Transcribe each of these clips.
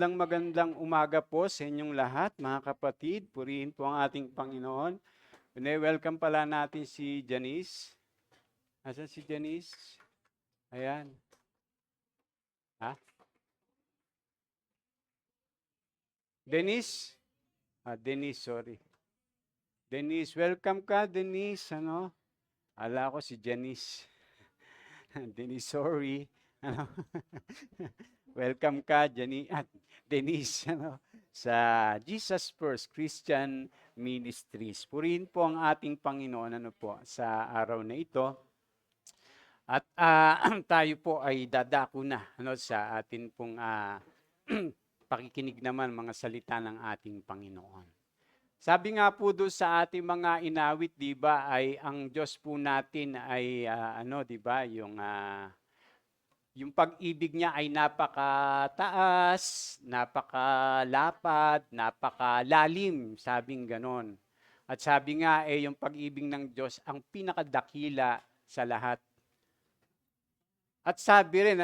Magandang umaga po sa inyong lahat, mga kapatid. Purihin po ang ating Panginoon. Welcome pala natin si Janice. Asan si Janice? Ayan. Ha? Denise? Denise, sorry. Denise, welcome ka, Denise. Ala ko si Janice. Denise, sorry. Ano? Welcome ka, Denise, sa Jesus First Christian Ministries. Purihin po ang ating Panginoon sa araw na ito. At tayo po ay dadako na sa atin pong pakikinig naman mga salita ng ating Panginoon. Sabi nga po doon sa ating mga inawit, 'di ba, ay ang Diyos po natin ay 'di ba, yung pag-ibig niya ay napakataas, napakalapad, napakalalim, sabing ganon. At sabi nga yung pag-ibig ng Diyos ang pinakadakila sa lahat. At sabi rin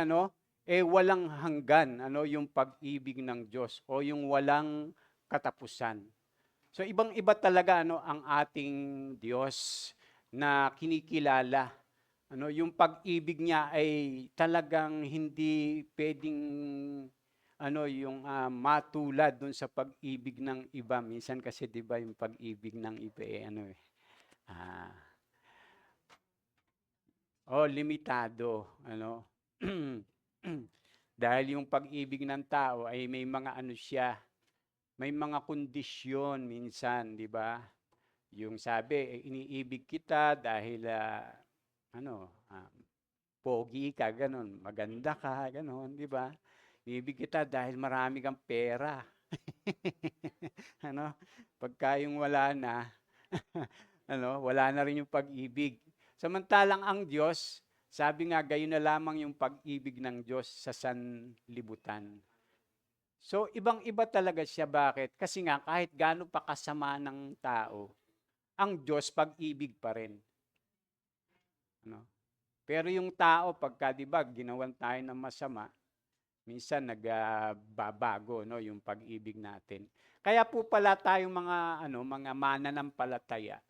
walang hanggan yung pag-ibig ng Diyos o yung walang katapusan. So ibang-iba talaga ang ating Diyos na kinikilala. Yung pag-ibig niya ay talagang hindi pwedeng yung matulad dun sa pag-ibig ng iba. Minsan kasi 'di ba yung pag-ibig ng iba ah limitado, Dahil yung pag-ibig ng tao ay may mga siya, may mga kondisyon minsan, 'di ba? Yung sabi, iniibig kita dahil pogi ka, ganun, maganda ka, ganun, 'di ba? Iniibig kita dahil marami kang pera. Pagka yung wala na, wala na rin yung pag-ibig. Samantalang ang Diyos, sabi nga, gayon na lamang yung pag-ibig ng Diyos sa sanlibutan. So, ibang-iba talaga siya. Bakit? Kasi nga, kahit gaano pa kasama ng tao, ang Diyos pag-ibig pa rin. Pero yung tao, pagka, di ba, ginawan tayo ng masama, minsan nagbabago yung pag-ibig natin. Kaya po pala tayong mga mananampalataya,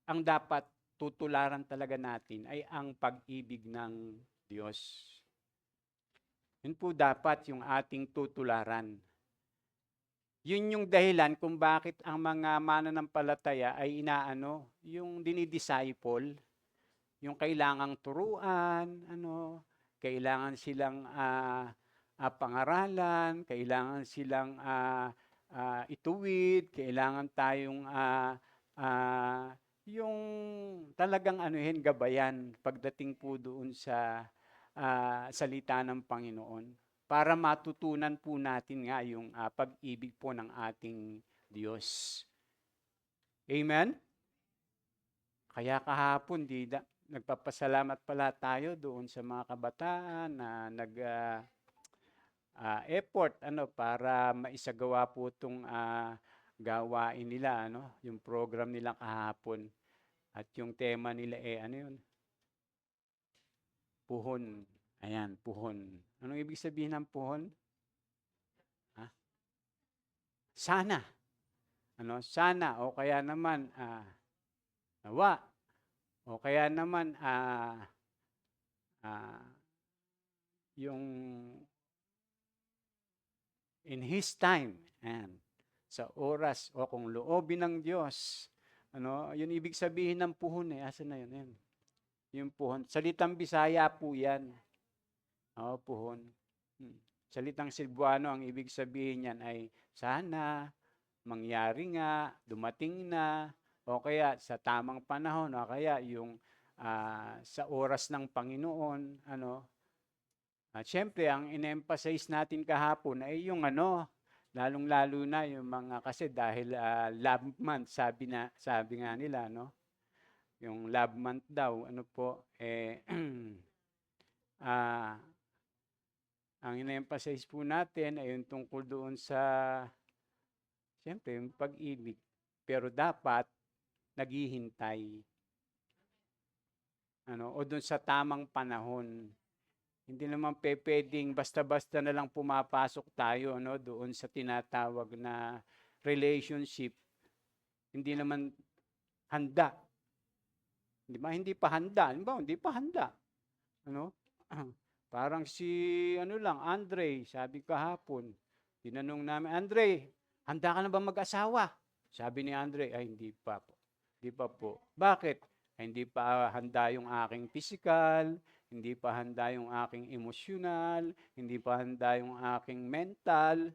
ang dapat tutularan talaga natin ay ang pag-ibig ng Diyos. Yun po dapat yung ating tutularan. Yun yung dahilan kung bakit ang mga mananampalataya ay yung dinidisciple, yung kailangang turuan, kailangan silang pangaralan, kailangan silang ituwid, kailangan tayong yung talagang gabayan pagdating po doon sa salita ng Panginoon para matutunan po natin nga yung pag-ibig po ng ating Diyos. Amen? Kaya kahapon, nagpapasalamat pala tayo doon sa mga kabataan na effort para maisagawa po itong gawain nila, yung program nila kahapon. At yung tema nila yun? Puhon. Ayan, puhon. Anong ibig sabihin ng puhon? Sana. Sana o kaya naman nawa. O kaya naman yung in His time. Ayan. Sa oras o kung loobin ng Diyos. Yun ibig sabihin ng puhon Asan na yun? Ayan. Yung puhon. Salitang Bisaya po yan. Puhon. Salitang Cebuano, ang ibig sabihin niyan ay sana, mangyari nga, dumating na, o kaya sa tamang panahon, o kaya yung sa oras ng Panginoon, At syempre, ang in-emphasize natin kahapon ay yung lalong-lalo na yung mga, kasi dahil love month, sabi nga nila, yung love month daw, ang in-emphasize po natin ay yung tungkol doon sa, siyempre, yung pag-ibig. Pero dapat, naghihintay. O doon sa tamang panahon. Hindi naman pupuwedeng basta-basta na lang pumapasok tayo no, doon sa tinatawag na relationship, hindi naman handa. 'Di ba, hindi pa handa, halimbawa hindi pa handa, ano? Parang si ano lang, Andre, sabi kahapon, tinanong namin, "Andre, handa ka na ba mag-asawa?" Sabi ni Andre, "Ay hindi pa po, hindi pa po." "Bakit?" "Ay hindi pa handa yung aking pisikal, hindi pa handa yung aking emosyonal, hindi pa handa yung aking mental."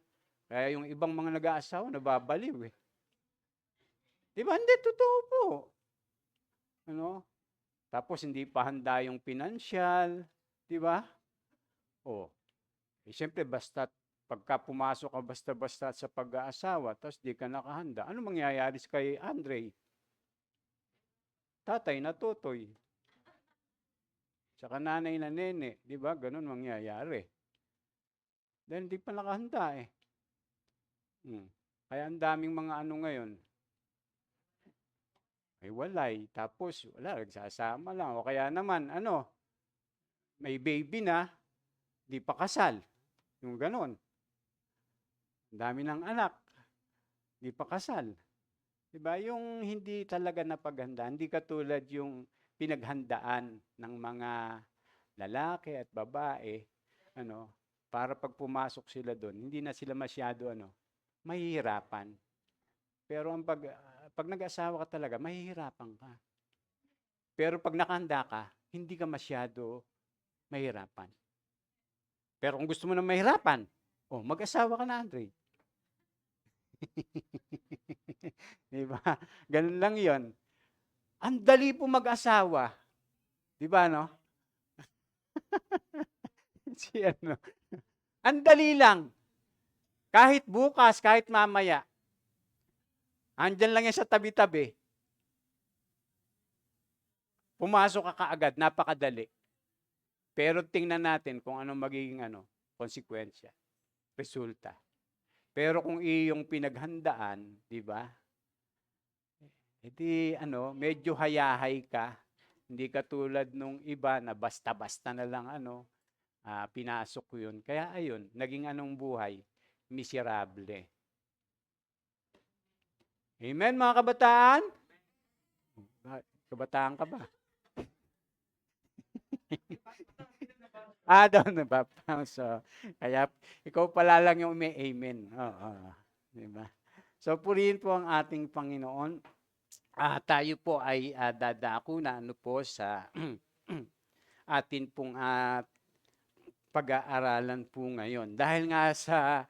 Kaya yung ibang mga nag-aasawa nababaliw, eh. 'Di ba, hindi, totoo po, ano? Tapos hindi pa handa yung pinansyal, 'di ba? Oh, eh, siyempre basta't pagka pumasok ka basta-basta sa pag-aasawa tapos 'di ka nakahanda, ano mangyayari kay Andre? Tatay na tutoy, tsaka nanay na nene, 'di ba? Gano'n mangyayari. Dahil hindi pa nakahanda, eh. Kaya ang daming mga ano ngayon, may walay, tapos wala, nagsasama lang o kaya naman ano, may baby na, 'di pa kasal, yung gano'n. Ang dami ng anak, 'di pa kasal. 'Di ba, yung hindi talaga napaghandaan, hindi katulad yung pinaghandaan ng mga lalaki at babae, ano, para 'pag pumasok sila dun, hindi na sila masyado ano, mahihirapan. Pero 'pag nag-asawa ka talaga, mahihirapan ka. Pero 'pag nakahanda ka, hindi ka masyado mahirapan. Pero kung gusto mo ng mahirapan, oh, mag-asawa ka na, Andre. 'Di ba? Ganun lang 'yon. Ang dali po mag-asawa, 'di ba, no? Si ano, ang dali lang. Kahit bukas, kahit mamaya, andiyan lang yan sa tabi-tabi. Pumasok ka kaagad, napakadali. Pero tingnan natin kung anong magiging ano, konsekwensya, resulta. Pero kung iyong pinaghandaan, 'di ba? Edi ano, medyo hayahay ka. Hindi katulad nung iba na basta-basta na lang ano, pinasok ko 'yun. Kaya ayun, naging anong buhay, miserable. Amen, mga kabataan? Kabataan ka ba? Daw na baptize. So, kaya ikaw pala lang yung may amen. Oo, di ba? So, purihin po ang ating Panginoon. Tayo po ay dadako na ano po sa atin pong pag-aaralan po ngayon. Dahil nga sa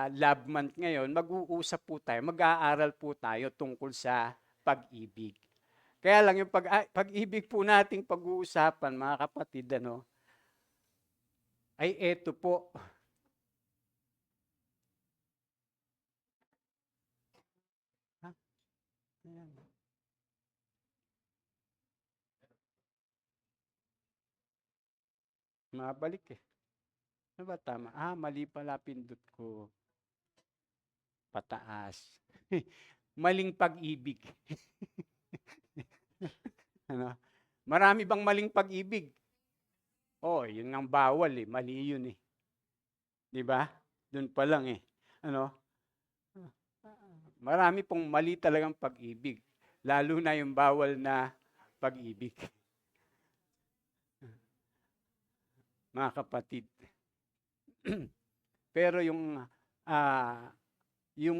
Love Month ngayon, mag-uusap po tayo, mag-aaral po tayo tungkol sa pag-ibig. Kaya lang yung pag-ibig po nating pag-uusapan, mga kapatid, ano, ay eto po. Ayan. Mabalik eh. Ano ba tama? Mali pala pindot ko. Pataas. Maling pag-ibig. Ano? Marami bang maling pag-ibig? Oh, yun ang bawal eh. Mali yun eh. 'Di ba? Doon pa lang eh. Ano? Marami pong mali talagang pag-ibig. Lalo na yung bawal na pag-ibig. Mga kapatid. Pero yung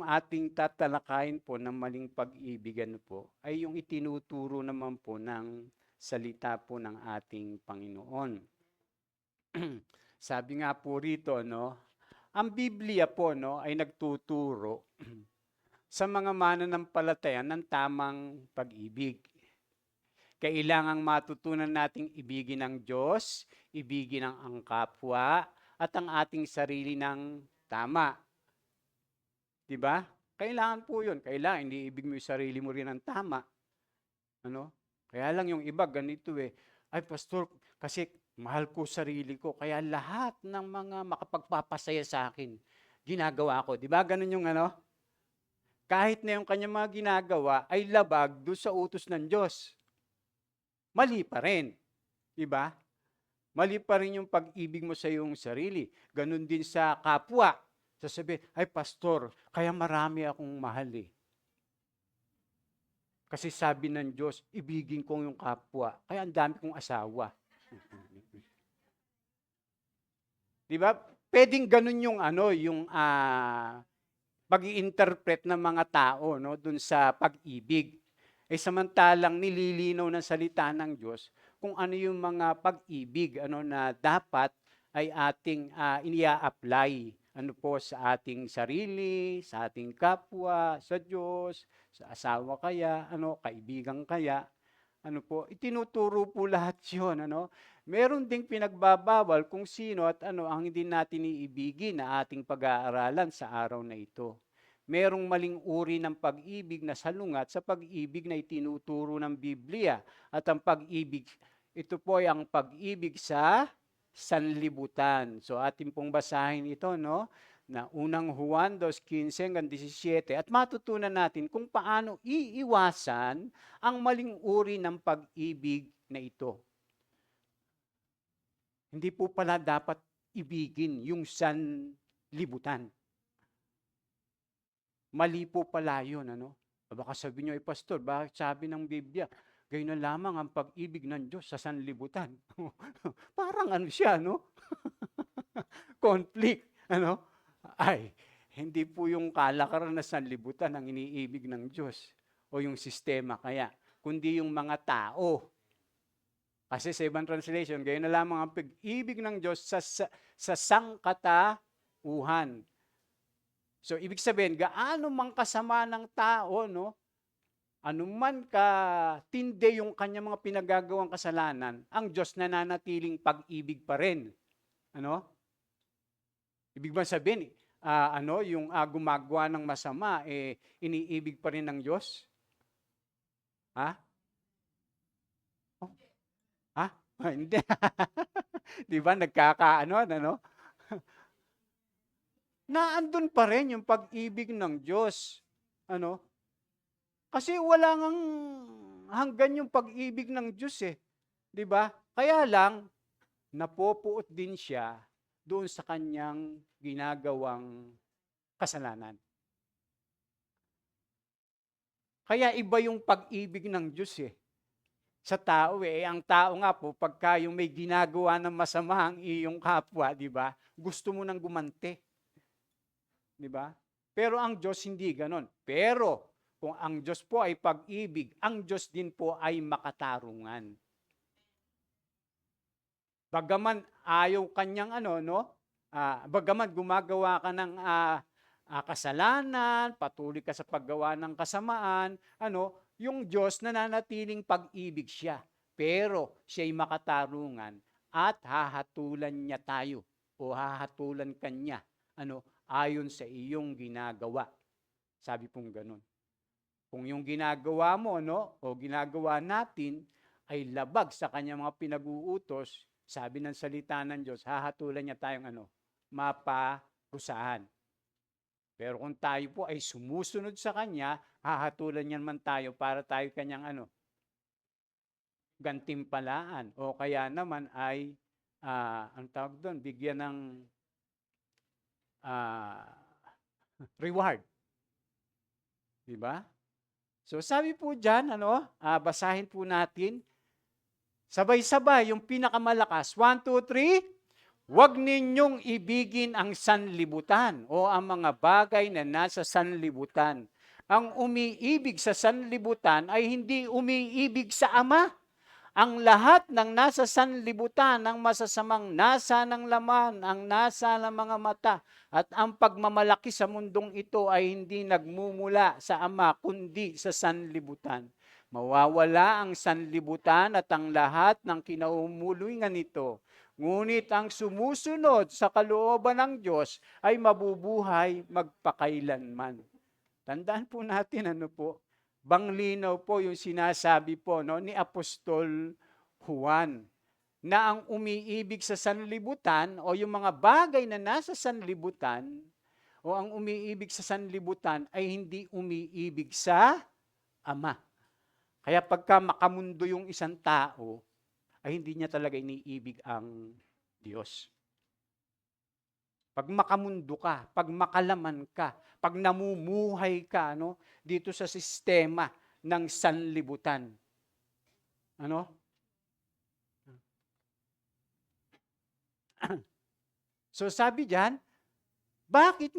ating tatalakayin po ng maling pag-ibig ano po, ay yung itinuturo naman po ng salita po ng ating Panginoon. Sabi nga po rito, no, ang Biblia po no, ay nagtuturo sa mga mananampalataya ng tamang pag-ibig. Kailangang matutunan nating ibigin ang Diyos, ibigin ang kapwa, at ang ating sarili ng tama. 'Di ba? Kailangan po 'yun. Kailangan iniibig mo 'yung sarili mo rin ng tama. Ano? Kaya lang 'yung iba ganito eh. Ay pastor, kasi mahal ko sarili ko, kaya lahat ng mga makapagpapasaya sa akin, ginagawa ko. 'Di ba? Ganun 'yung ano? Kahit na 'yung kanyang mga ginagawa ay labag do sa utos ng Diyos. Mali pa rin. 'Di ba? Mali pa rin yung pag-ibig mo sa iyong sarili. Ganun din sa kapwa. Sasabihin, ay pastor, kaya marami akong mahal eh. Kasi sabi ng Diyos, ibigin ko yung kapwa. Kaya ang dami kong asawa. Di ba? Pwedeng ganun yung pag-i-interpret ng mga tao no dun sa pag-ibig. Samantalang nililinaw ng salita ng Diyos kung ano yung mga pag-ibig na dapat ay ating inia-apply po sa ating sarili, sa ating kapwa, sa Diyos, sa asawa kaya, kaibigan kaya, itinuturo po lahat 'yon, Meron ding pinagbabawal kung sino at ang hindi natin iibigin na ating pag-aaralan sa araw na ito. Merong maling uri ng pag-ibig na salungat sa pag-ibig na itinuturo ng Biblia. At ang pag-ibig, ito po ay ang pag-ibig sa sanlibutan. So atin pong basahin ito, na unang Juan 2:15-17 at matutunan natin kung paano iiwasan ang maling uri ng pag-ibig na ito. Hindi po pala dapat ibigin yung sanlibutan. Mali po pala yun, Baka sabi nyo, pastor, bakit sabi ng Biblia, gayon na lamang ang pag-ibig ng Diyos sa sanlibutan. Parang siya, Conflict, Ay, hindi po yung kalakaran na sanlibutan ang iniibig ng Diyos o yung sistema kaya, kundi yung mga tao. Kasi sa ibang translation, gayon na lamang ang pag-ibig ng Diyos sa sangkatauhan. So, ibig sabihin, gaano mang kasama ng tao, anuman katindi yung kanyang mga pinagagawang kasalanan, ang Diyos nananatiling pag-ibig pa rin. Ibig ba sabihin, yung gumagawa ng masama, iniibig pa rin ng Diyos? Ha? Ha? Hindi. Di ba, Naandun pa rin yung pag-ibig ng Diyos. Kasi wala ngang hanggan yung pag-ibig ng Diyos eh. Di ba? Kaya lang, napopuot din siya doon sa kanyang ginagawang kasalanan. Kaya iba yung pag-ibig ng Diyos eh. Sa tao ang tao nga po, pagka yung may ginagawa ng masama ang iyong kapwa, di ba? Gusto mo nang gumante. Di ba? Pero ang Diyos hindi ganon. Pero kung ang Diyos po ay pag-ibig, ang Diyos din po ay makatarungan. Bagaman ayaw kanyang bagaman gumagawa ka ng kasalanan, patuloy ka sa paggawa ng kasamaan, yung Diyos nananatiling pag-ibig siya. Pero siya'y makatarungan at hahatulan niya tayo o hahatulan kanya ayon sa iyong ginagawa. Sabi pong ganun. Kung yung ginagawa mo o ginagawa natin ay labag sa kanyang mga pinag-uutos, sabi ng salita ng Diyos, hahatulan niya tayong maparusahan. Pero kung tayo po ay sumusunod sa Kanya, hahatulan niya naman tayo para tayo Kanyang gantimpalaan. O kaya naman ay, ang tawag doon, bigyan ng reward. Diba? So sabi po dyan, basahin po natin, sabay-sabay, yung pinakamalakas. 1, 2, 3. Huwag ninyong ibigin ang sanlibutan o ang mga bagay na nasa sanlibutan. Ang umiibig sa sanlibutan ay hindi umiibig sa Ama. Ang lahat ng nasa sanlibutan, ang masasamang nasa ng laman, ang nasa ng mga mata, at ang pagmamalaki sa mundong ito ay hindi nagmumula sa Ama, kundi sa sanlibutan. Mawawala ang sanlibutan at ang lahat ng kinaumuluyan nito. Ngunit ang sumusunod sa kalooban ng Diyos ay mabubuhay magpakailanman. Tandaan po natin banglinaw po yung sinasabi po ni Apostol Juan na ang umiibig sa sanlibutan o yung mga bagay na nasa sanlibutan o ang umiibig sa sanlibutan ay hindi umiibig sa Ama. Kaya pagka makamundo yung isang tao, ay hindi niya talaga iniibig ang Diyos. Pag makamundo ka, pag makalaman ka, pag namumuhay ka dito sa sistema ng sanlibutan. So sabi diyan, bakit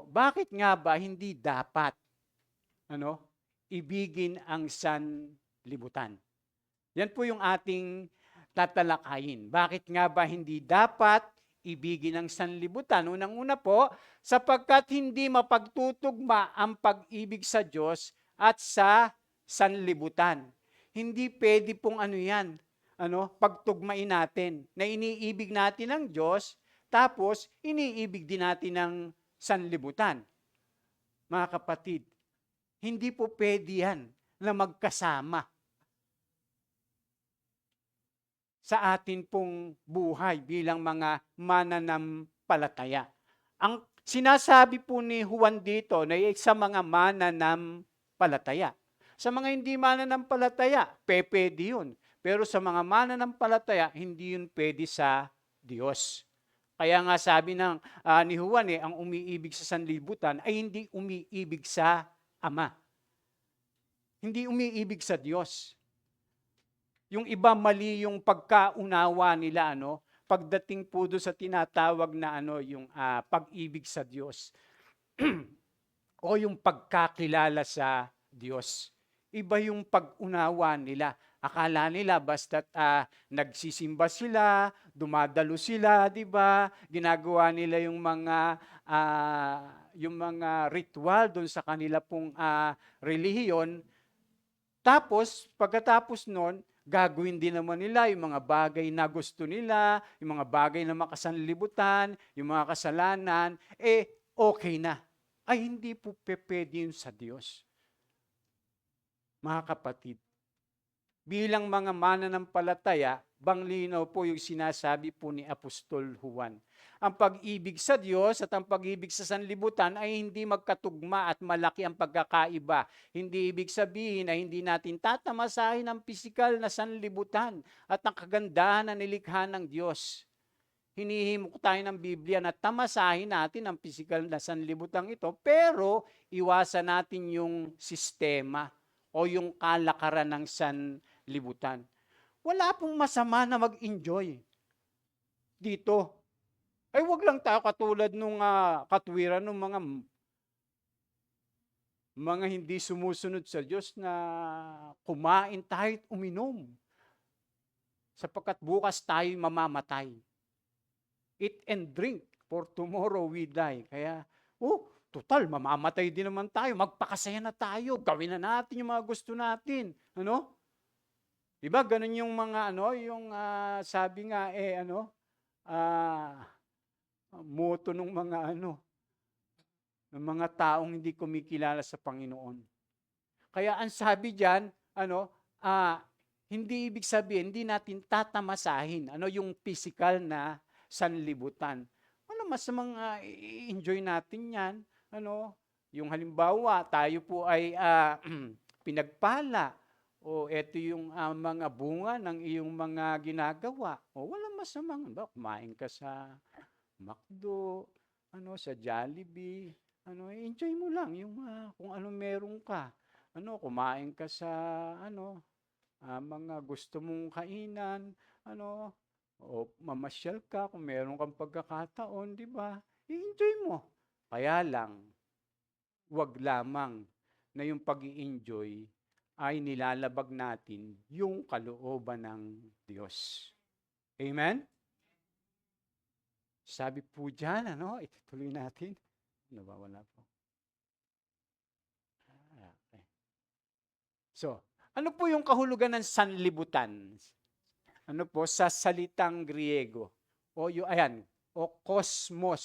bakit nga ba hindi dapat ibigin ang sanlibutan? Yan po yung ating tatalakayin. Bakit nga ba hindi dapat ibigin ang sanlibutan? Unang-una po, sapagkat hindi mapagtutugma ang pag-ibig sa Diyos at sa sanlibutan. Hindi pwede pong pagtugmain natin na iniibig natin ang Diyos, tapos iniibig din natin ang sanlibutan. Mga kapatid, hindi po pwede yan na magkasama sa atin pong buhay bilang mga mananampalataya. Ang sinasabi po ni Juan dito na sa mga mananampalataya. Sa mga hindi mananampalataya, pwede yun. Pero sa mga mananampalataya, hindi yun pwede sa Diyos. Kaya nga sabi ni Juan, ang umiibig sa sanlibutan ay hindi umiibig sa Ama. Hindi umiibig sa Diyos. Yung iba mali yung pagkaunawa nila pagdating po doon sa tinatawag na yung pag-ibig sa Diyos o yung pagkakilala sa Diyos. Iba yung pag-unawa nila. Akala nila basta't nagsisimba sila, dumadalo sila, 'di ba? Ginagawa nila yung mga ritual doon sa kanila pong relihiyon. Tapos pagkatapos noon, gagawin din naman nila yung mga bagay na gusto nila, yung mga bagay na makasanlibutan, yung mga kasalanan, okay na. Ay hindi po pwede yun sa Diyos. Mga kapatid, bilang mga mananampalataya, banglinaw po yung sinasabi po ni Apostol Juan. Ang pag-ibig sa Diyos at ang pag-ibig sa sanlibutan ay hindi magkatugma at malaki ang pagkakaiba. Hindi ibig sabihin na hindi natin tatamasahin ang pisikal na sanlibutan at ang kagandahan na nilikha ng Diyos. Hinihimok tayo ng Biblia na tamasahin natin ang pisikal na sanlibutan ito, pero iwasan natin yung sistema o yung kalakaran ng sanlibutan. Wala pong masama na mag-enjoy dito. Ay wag lang tayo katulad nung katwiran ng mga hindi sumusunod sa Diyos na kumain tayo at uminom. Sapagkat bukas tayo mamamatay. Eat and drink, for tomorrow we die. Kaya, total, mamamatay din naman tayo. Magpakasaya na tayo. Gawin na natin yung mga gusto natin. Diba, ganun yung mga, sabi nga, moto ng mga taong hindi kumikilala sa Panginoon. Kaya ang sabi diyan, hindi ibig sabihin, hindi natin tatamasahin yung physical na sanlibutan. Masamang i-enjoy natin yan. Yung halimbawa, tayo po ay pinagpala, o eto yung mga bunga ng iyong mga ginagawa. Walang masamang, kumain ka sa McDo, sa Jollibee, enjoy mo lang yung kung ano meron ka. Kumain ka sa mga gusto mong kainan, o mamasyal ka kung meron kang pagkakataon, di ba? I-enjoy mo. Kaya lang, wag lamang na yung pag-i-enjoy ay nilalabag natin yung kalooban ng Diyos. Amen? Sabi po dyan, itutuloy natin. Nawawala po. Okay. So, ano po yung kahulugan ng sanlibutan? Sa salitang Griego. O cosmos.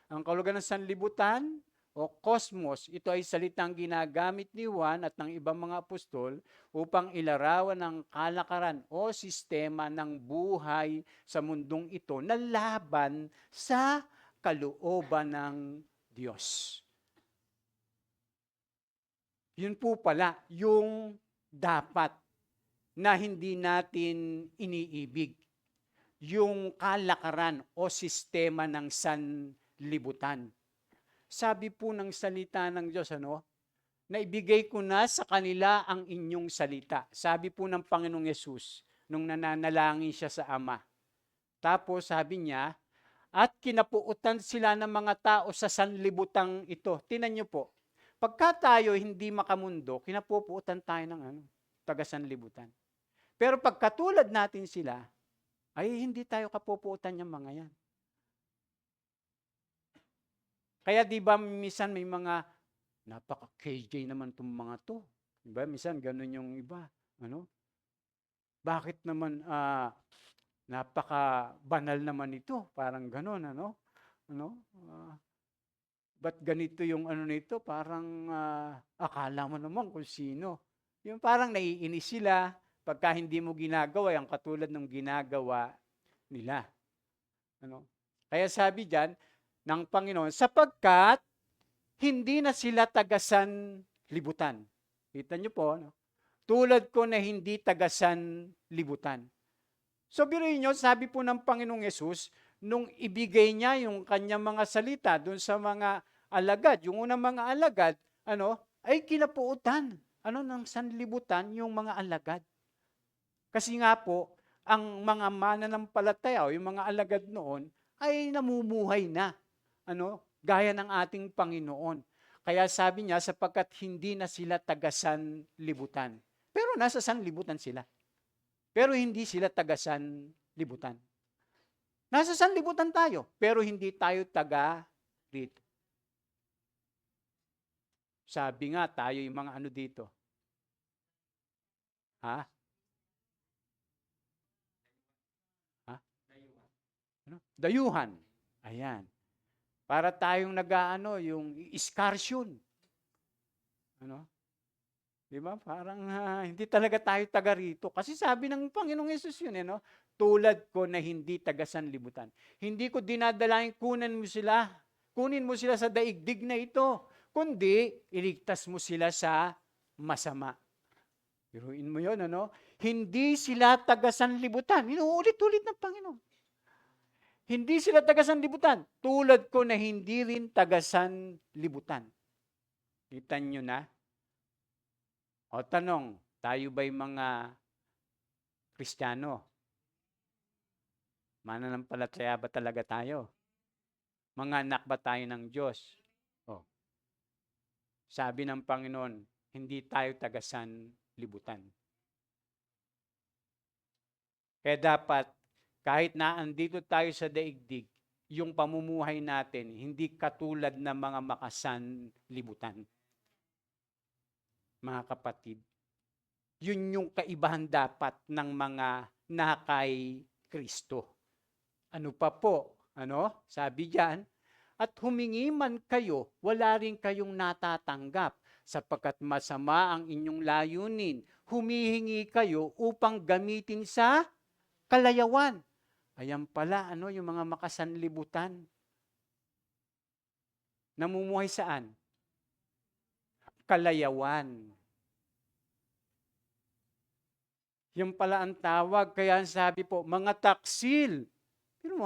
Ang kahulugan ng sanlibutan, o cosmos, ito ay salitang ginagamit ni Juan at ng ibang mga apostol upang ilarawan ang kalakaran o sistema ng buhay sa mundong ito na laban sa kalooban ng Diyos. Yun po pala yung dapat na hindi natin iniibig. Yung kalakaran o sistema ng sanlibutan. Sabi po ng salita ng Diyos, naibigay ko na sa kanila ang inyong salita. Sabi po ng Panginoong Yesus, nung nananalangin siya sa Ama. Tapos sabi niya, at kinapuutan sila ng mga tao sa sanlibutang ito. Tingnan niyo po, pagka tayo hindi makamundo, kinapupuutan tayo ng taga-sanlibutan. Pero pagkatulad natin sila, ay hindi tayo kapupuutan ng mga yan. Kaya di ba minsan may mga napaka-KJ naman itong mga to. Di ba? Minsan ganun yung iba. Bakit naman napaka-banal naman ito? Parang ganun, ba't ganito yung nito? Parang akala mo naman kung sino. Yung parang naiinis sila pagka hindi mo ginagawa yung katulad ng ginagawa nila. Kaya sabi diyan ng Panginoon, sapagkat hindi na sila taga-sanlibutan. Kita niyo po, tulad ko na hindi taga-sanlibutan. So biruin niyo, sabi po ng Panginoong Yesus, nung ibigay niya yung kanyang mga salita doon sa mga alagad, yung unang mga alagad, ay kinapuutan. Ng sanlibutan yung mga alagad. Kasi nga po, ang mga mananampalataya o yung mga alagad noon ay namumuhay na. Gaya ng ating Panginoon. Kaya sabi niya, sapagkat hindi na sila taga-sanlibutan. Pero nasa sanlibutan sila. Pero hindi sila taga-sanlibutan. Nasa sanlibutan tayo, pero hindi tayo taga rito. Sabi nga, tayo yung mga dito. Ha? Dayuhan. Ayan. Para tayong yung excursion. Di ba? Parang hindi talaga tayo taga rito. Kasi sabi ng Panginoong Yesus yun, tulad ko na hindi taga-sanlibutan. Hindi ko dinadalain kunin mo sila sa daigdig na ito, kundi iligtas mo sila sa masama. Biruin mo yun, Hindi sila taga-sanlibutan. Inuulit-ulit ng Panginoon. Hindi sila taga-sanlibutan. Tulad ko na hindi rin taga-sanlibutan. Kita nyo na? O tanong, tayo ba'y mga Kristiyano? Mananampalataya ba talaga tayo? Mga anak ba tayo ng Diyos? Sabi ng Panginoon, hindi tayo taga-sanlibutan. Kaya dapat, kahit na andito tayo sa daigdig, yung pamumuhay natin, hindi katulad ng mga makasanlibutan. Mga kapatid, yun yung kaibahan dapat ng mga nakay Kristo. Ano pa po? Sabi diyan, at humingi man kayo, wala rin kayong natatanggap, sapagkat masama ang inyong layunin. Humihingi kayo upang gamitin sa kalayawan. Ayan pala, yung mga makasanlibutan. Namumuhay saan? Kalayawan. Yung pala ang tawag, kaya sabi po, mga taksil. Pero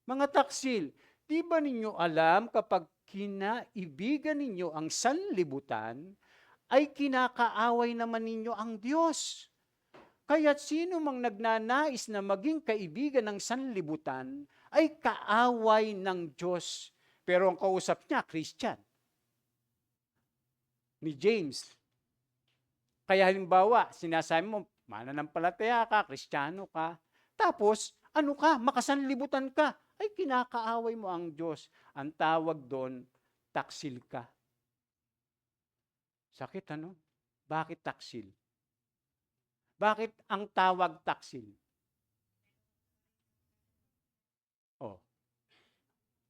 mga taksil, di ba ninyo alam kapag kinaibigan ninyo ang sanlibutan, ay kinakaaway naman ninyo ang Diyos. Kaya't sino mang nagnanais na maging kaibigan ng sanlibutan, ay kaaway ng Diyos. Pero ang kausap niya, Christian. Ni James. Kaya halimbawa, sinasabi mo, mananampalataya ka, Kristiyano ka. Tapos, makasanlibutan ka. Ay kinakaaway mo ang Diyos. Ang tawag doon, taksil ka. Sakit, Bakit taksil? Bakit ang tawag taksil?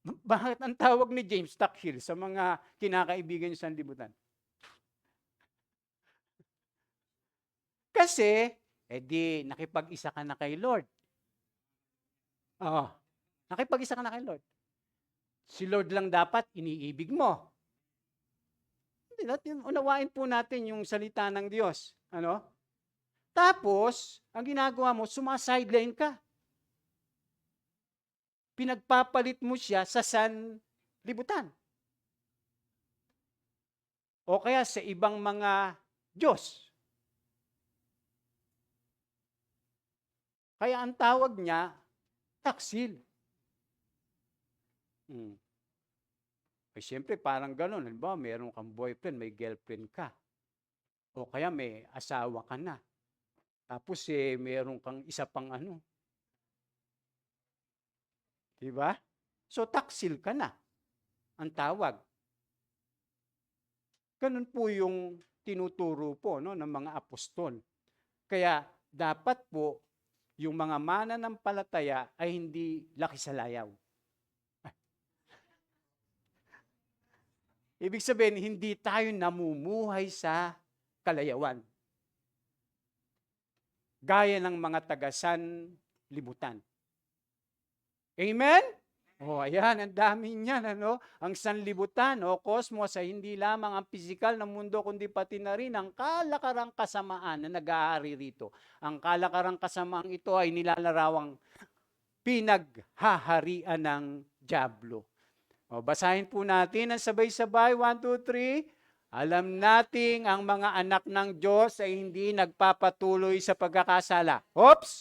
Bakit ang tawag ni James taksil sa mga kinakaibigan niya sa sanlibutan? Kasi, nakipag-isa ka na kay Lord. Nakipag-isa ka na kay Lord. Si Lord lang dapat iniibig mo. Unawain po natin yung salita ng Diyos. Tapos, ang ginagawa mo, sumasideline ka. Pinagpapalit mo siya sa sanlibutan. O kaya sa ibang mga Diyos. Kaya ang tawag niya, taksil. Eh, siyempre, parang gano'n. Halimbawa, meron kang boyfriend, may girlfriend ka. O kaya may asawa ka na. Tapos, meron kang isa pang ano. Diba? So, taksil ka na. Ang tawag. Ganun po yung tinuturo po no, ng mga apostol. Kaya, dapat po, yung mga mananampalataya ay hindi laki sa layaw. Ibig sabihin, hindi tayo namumuhay sa kalayawan. Gaya ng mga tagasan libutan. Amen? Oh, ayan, ang dami niyan, ano? Ang sanlibutan o cosmos ay hindi lamang ang pisikal na mundo, kundi pati na rin ang kalakarang kasamaan na nag-aari rito. Ang kalakarang kasamaang ito ay nilalarawang pinaghaharian ng dyablo. O, basahin po natin ang sabay-sabay. 1, 2, 3. Alam nating ang mga anak ng Diyos ay hindi nagpapatuloy sa pagkakasala. Oops!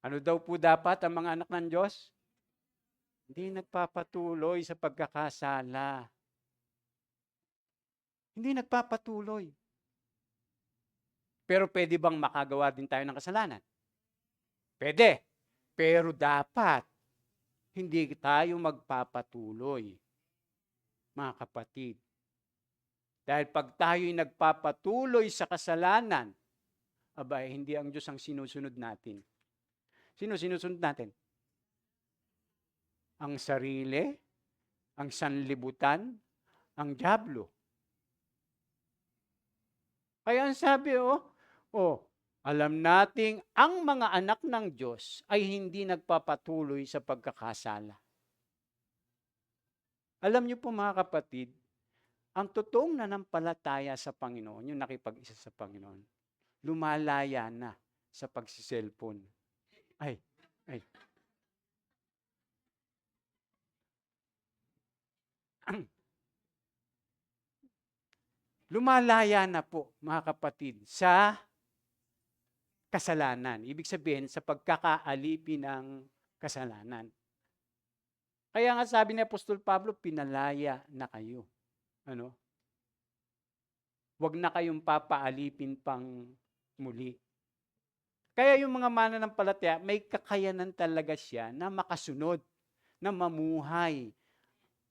Ano daw po dapat ang mga anak ng Diyos? Hindi nagpapatuloy sa pagkakasala. Hindi nagpapatuloy. Pero pwede bang makagawa din tayo ng kasalanan? Pwede. Pero dapat hindi tayo magpapatuloy, mga kapatid. Dahil pag tayo'y nagpapatuloy sa kasalanan, abay, hindi ang Diyos ang sinusunod natin. Sino sinusunod natin? Ang sarili, ang sanlibutan, ang dyablo. Kaya ang sabi, alam nating ang mga anak ng Diyos ay hindi nagpapatuloy sa pagkakasala. Alam niyo po mga kapatid, ang totoong nanampalataya sa Panginoon, yung nakipag-isa sa Panginoon, lumalaya na sa pagsiselfon. Ay. Lumalaya na po, mga kapatid, sa kasalanan. Ibig sabihin, sa pagkakaalipin ng kasalanan. Kaya nga sabi ni Apostol Pablo, pinalaya na kayo. Ano? Huwag na kayong papaalipin pang muli. Kaya yung mga mananampalataya, may kakayanan talaga siya na makasunod, na mamuhay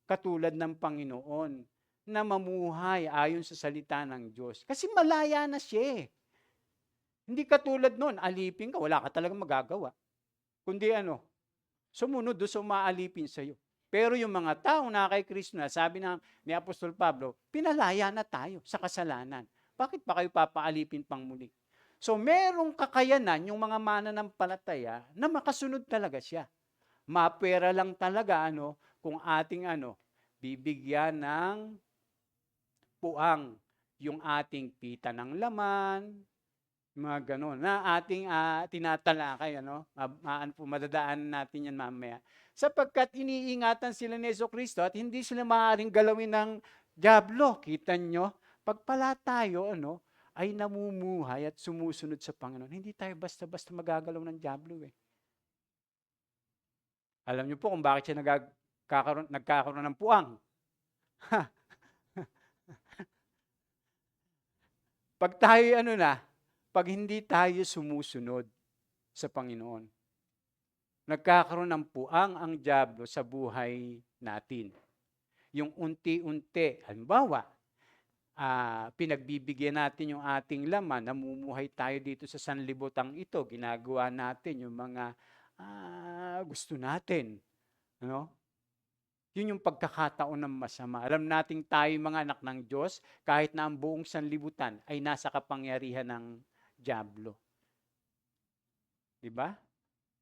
katulad ng Panginoon, na mamuhay ayon sa salita ng Diyos. Kasi malaya na siya. Hindi katulad nun, alipin ka, wala ka talagang magagawa. Kundi sumunod doon sa umaalipin sa'yo. Pero yung mga taong na kay Kristo na, sabi ni Apostol Pablo, pinalaya na tayo sa kasalanan. Bakit pa kayo papaalipin pang muli? So merong kakayanan yung mga mananampalataya na makasunod talaga siya. Mapera lang talaga kung ating bibigyan ng puang yung ating pita ng laman, mga gano'n, na ating tinatalakay, madadaan natin yan mamaya. Sapagkat iniingatan sila ni Jesucristo at hindi sila maaaring galawin ng dyablo. Kita nyo, pagpala tayo, ay namumuhay at sumusunod sa Panginoon. Hindi tayo basta-basta magagalaw ng dyablo eh. Alam niyo po kung bakit siya nagkakaroon ng puang. Pag tayo pag hindi tayo sumusunod sa Panginoon, nagkakaroon ng puang ang dyablo sa buhay natin. Yung unti-unti, halimbawa, pinagbibigyan natin yung ating laman, namumuhay tayo dito sa sanlibutang ito, ginagawa natin yung mga gusto natin. Yun yung pagkakataon ng masama. Alam nating tayo mga anak ng Diyos, kahit na ang buong sanlibutan ay nasa kapangyarihan ng dyablo. Diba?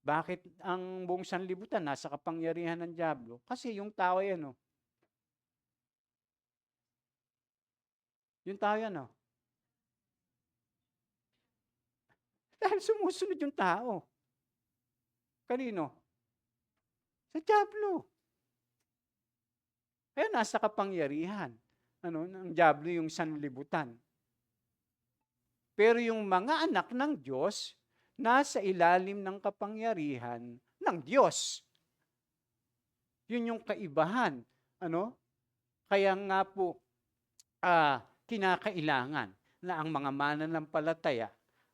Bakit ang buong sanlibutan nasa kapangyarihan ng dyablo? Kasi yung tao ay Yung tayo ano? Dahil sumusunod yung tao. Kanino? Sa dyablo. Kaya nasa kapangyarihan. Ng dyablo yung sanlibutan. Pero yung mga anak ng Diyos, nasa ilalim ng kapangyarihan ng Diyos. Yun yung kaibahan. Kaya nga po, kinakailangan na ang mga mananampalataya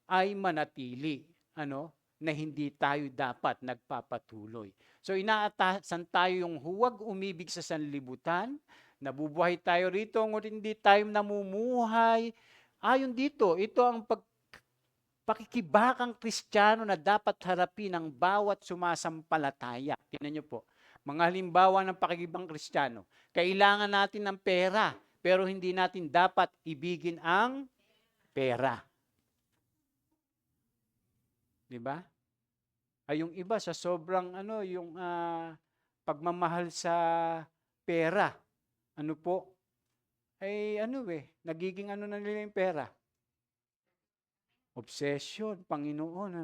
ay manatili, na hindi tayo dapat nagpapatuloy. So inaatasan tayo yung huwag umibig sa sanlibutan, nabubuhay tayo rito, ngunit hindi tayo namumuhay. Ayon dito, ito ang pakikibakang Kristiyano na dapat harapin ng bawat sumasampalataya. Tingnan niyo po, mga halimbawa ng pakikibakang Kristiyano. Kailangan natin ng pera, pero hindi natin dapat ibigin ang pera. Di ba? Ay yung iba sa sobrang yung pagmamahal sa pera. Nagiging na nila yung pera. Obsession, Panginoon,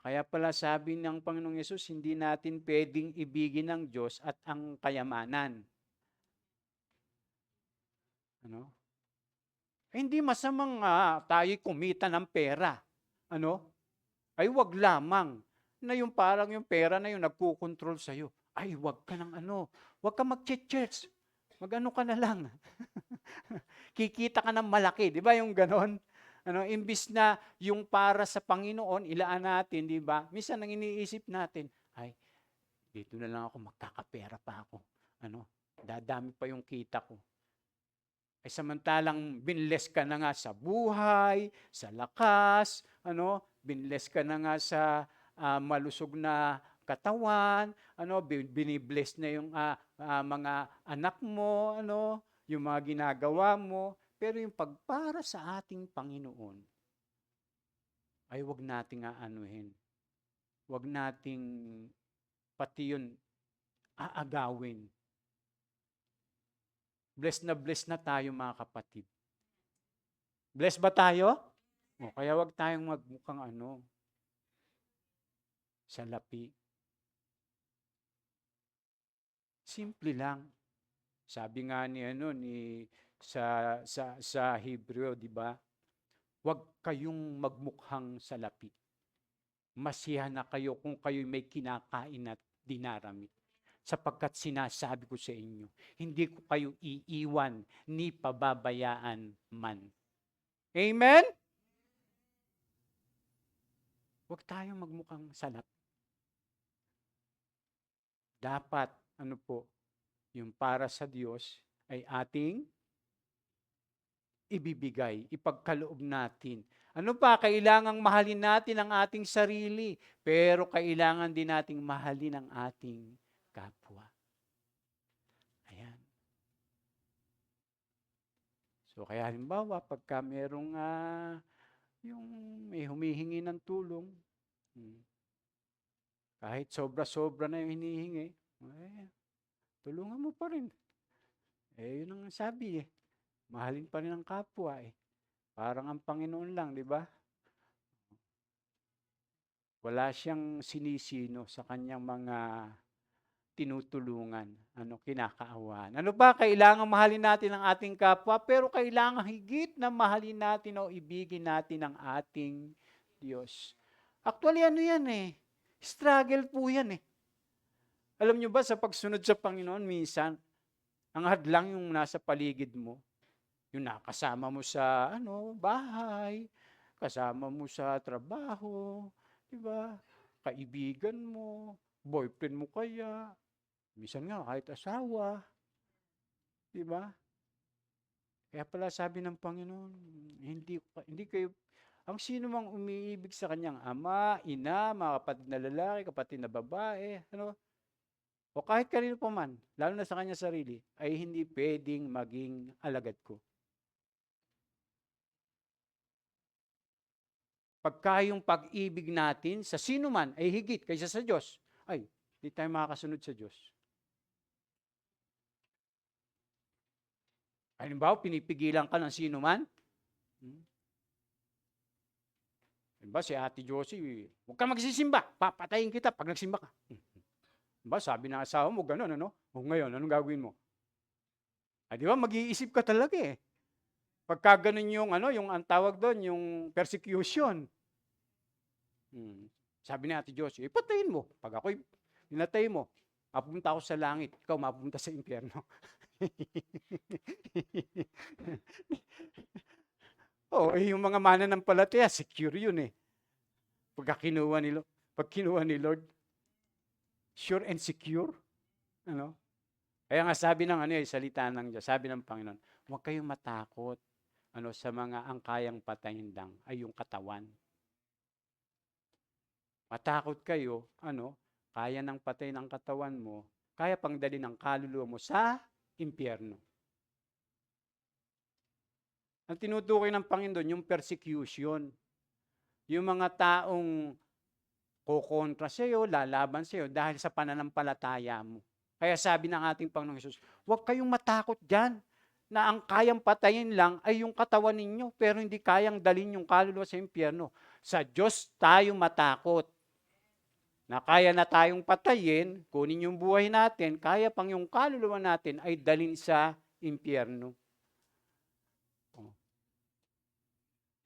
Kaya pala sabi ng Panginoong Yesus, hindi natin pwedeng ibigin ng Diyos at ang kayamanan. Hindi masamang tayo kumita ng pera. Ay wag lamang na yung parang yung pera na yung nagkukontrol sa'yo. Ay wag ka ng wag ka mag-church. Mag-ano ka na lang. Kikita ka ng malaki, di ba yung ganon? Imbis na yung para sa Panginoon, ilaan natin, di ba? Minsan nang iniisip natin, ay, dito na lang ako, magkakapera pa ako. Dadami pa yung kita ko. Ay samantalang binless ka na nga sa buhay, sa lakas, binless ka na nga sa malusog na katawan, binibless na yung mga anak mo, yung mga ginagawa mo. Pero yung pagpara sa ating Panginoon, ay wag nating aanuhin. Wag nating pati yun aagawin. Bless na tayo mga kapatid. Bless ba tayo? Kaya wag tayong magmukhang salapi. Simple lang. Sabi nga ni sa Hebreo, di ba? Huwag kayong magmukhang salapi. Masiyahan na kayo kung kayo may kinakain at dinarami. Sapagkat sinasabi ko sa inyo, hindi ko kayo iiwan ni pababayaan man. Amen? Huwag tayong magmukhang salapi. Dapat, yung para sa Diyos ay ating ibibigay, ipagkaloob natin. Kailangang mahalin natin ang ating sarili, pero kailangan din nating mahalin ang ating kapwa. Ayan. So, kaya halimbawa, pagka merong yung may humihingi ng tulong, kahit sobra-sobra na yung hinihingi, tulungan mo pa rin. Yun ang sabi mahalin pa rin ang kapwa Parang ang Panginoon lang, di ba? Wala siyang sinisino sa kanyang mga tinutulungan, kinakaawaan. Kailangan mahalin natin ang ating kapwa, pero kailangan higit na mahalin natin o ibigin natin ang ating Diyos. Actually, yan struggle po yan Alam nyo ba, sa pagsunod sa Panginoon, minsan, ang hadlang yung nasa paligid mo. Yung nakasama mo sa bahay, kasama mo sa trabaho, di ba? Kaibigan mo, boyfriend mo kaya, minsan nga kahit asawa, di ba? Kaya pala sabi ng Panginoon, hindi kayo, ang sino mang umiibig sa kanyang ama, ina, mga kapatid na lalaki, kapatid na babae, o kahit kanino pa man, lalo na sa kanya sarili, ay hindi pwedeng maging alagad ko. Pagka yung pag-ibig natin sa sino man ay higit kaysa sa Diyos, ay, hindi tayo makakasunod sa Diyos. Halimbawa, pinipigilan ka ng sino man. Hmm? Halimbawa, si Ate Josie, huwag ka magsisimba, papatayin kita pag nagsimba ka. Halimbawa, sabi ng asawa mo, gano'n, ano? O ngayon, anong gagawin mo? Di ba, mag-iisip ka talaga eh. Pagka ganun yung, yung ang tawag doon, yung persecution. Sabi ni Ate Josie, patayin mo. Pag ako'y pinatay mo, mapupunta ako sa langit, ikaw mapupunta sa impyerno. Yung mga mananampalataya, secure yun eh. Pag kinuha ni Lord, sure and secure. Kaya nga sabi ng salita ng Diyos, sabi ng Panginoon, huwag kayong matakot sa mga ang kayang patayin lang ay yung katawan. Matakot kayo, kaya nang patayin ang katawan mo, kaya pang dalhin ang kaluluwa mo sa impyerno. Ang tinutukoy ng Panginoon, yung persecution. Yung mga taong kukontra sa iyo, lalaban sa iyo dahil sa pananampalataya mo. Kaya sabi ng ating Panginoong Hesus, huwag kayong matakot dyan na ang kayang patayin lang ay yung katawan ninyo, pero hindi kayang dalhin yung kaluluwa sa impyerno. Sa Diyos tayo matakot. Na kaya na tayong patayin, kunin yung buhay natin, kaya pang yung kaluluwa natin ay dalhin sa impyerno.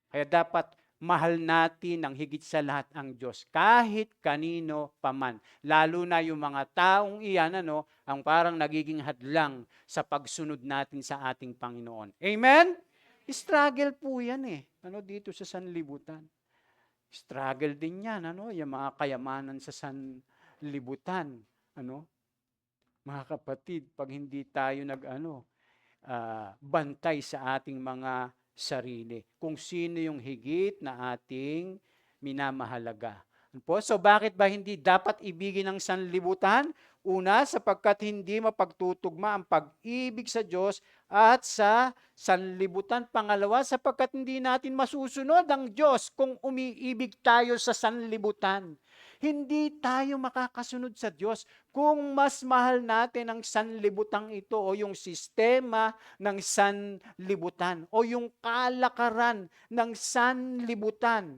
Kaya dapat mahal natin ng higit sa lahat ang Diyos, kahit kanino paman. Lalo na yung mga taong iyan, ang parang nagiging hadlang sa pagsunod natin sa ating Panginoon. Amen? Struggle po yan eh. Dito sa sanlibutan. Struggle din yan, yung mga kayamanan sa sanlibutan. Mga kapatid, pag hindi tayo bantay sa ating mga sarili, kung sino yung higit na ating minamahalaga. So bakit ba hindi dapat ibigin ng sanlibutan? Una, sapagkat hindi mapagtutugma ang pag-ibig sa Diyos at sa sanlibutan. Pangalawa, sapagkat hindi natin masusunod ang Diyos kung umiibig tayo sa sanlibutan. Hindi tayo makakasunod sa Diyos kung mas mahal natin ang sanlibutang ito o yung sistema ng sanlibutan o yung kalakaran ng sanlibutan.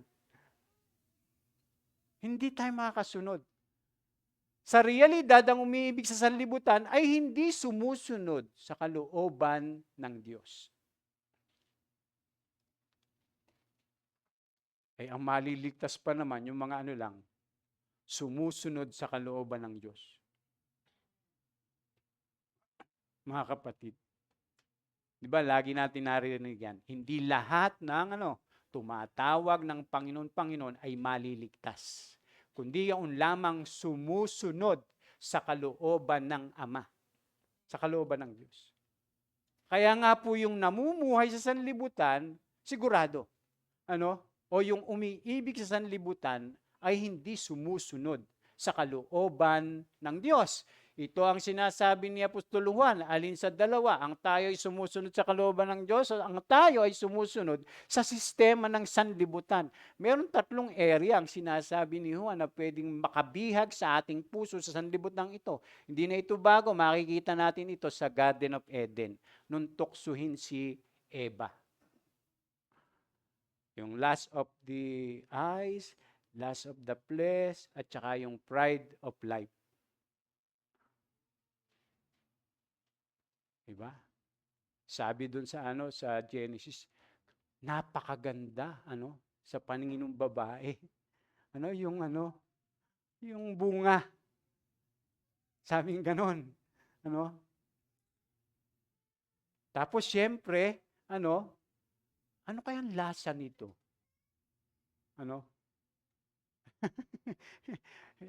Hindi tayo makakasunod. Sa realidad, ang umiibig sa sanlibutan ay hindi sumusunod sa kalooban ng Diyos. Ay ang maliligtas pa naman yung mga sumusunod sa kalooban ng Diyos. Mga kapatid, di ba lagi natin narinig yan, hindi lahat ng tumatawag ng Panginoon ay maliligtas, kundi yung lamang sumusunod sa kalooban ng Ama, sa kalooban ng Diyos. Kaya nga po yung namumuhay sa sanlibutan, sigurado, o yung umiibig sa sanlibutan ay hindi sumusunod sa kalooban ng Diyos. Ito ang sinasabi ni Apostol Juan, alin sa dalawa, ang tayo ay sumusunod sa kalooban ng Diyos, ang tayo ay sumusunod sa sistema ng sanlibutan. Meron 3 area ang sinasabi ni Juan na pwedeng makabihag sa ating puso sa sanlibutan ito. Hindi na ito bago, makikita natin ito sa Garden of Eden, nung tuksuhin si Eva. Yung lust of the eyes, lust of the flesh, at saka yung pride of life. Diba? Sabi dun sa sa Genesis, napakaganda sa paningin ng babae. Yung bunga. Sabing ganon. Tapos siyempre, ano kayang lasa nito?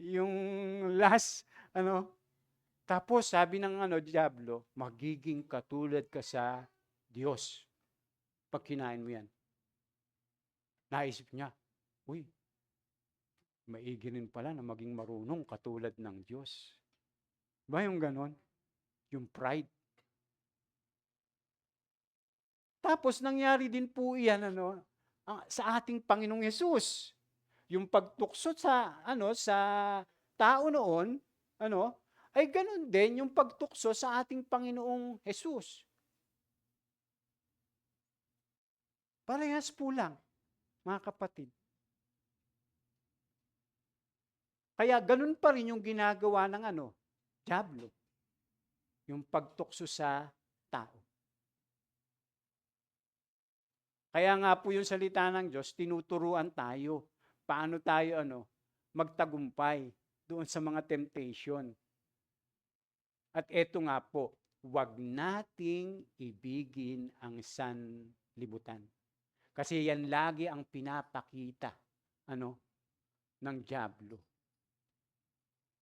Yung last, tapos sabi ng Diablo, magiging katulad ka sa Diyos pag kinain mo yan. Naisip niya, uy, maigi rin pala na maging marunong katulad ng Diyos. Ba yung ganon? Yung pride. Tapos nangyari din po iyan sa ating Panginoong Hesus. Yung pagtukso sa sa tao noon, ay ganun din yung pagtukso sa ating Panginoong Hesus. Parehas po lang, mga kapatid. Kaya ganun pa rin yung ginagawa ng dyablo. Yung pagtukso sa tao. Kaya nga po yung salita ng Diyos, tinuturuan tayo. Paano tayo magtagumpay doon sa mga temptation. At eto nga po, huwag nating ibigin ang sanlibutan. Kasi yan lagi ang pinapakita ng dyablo.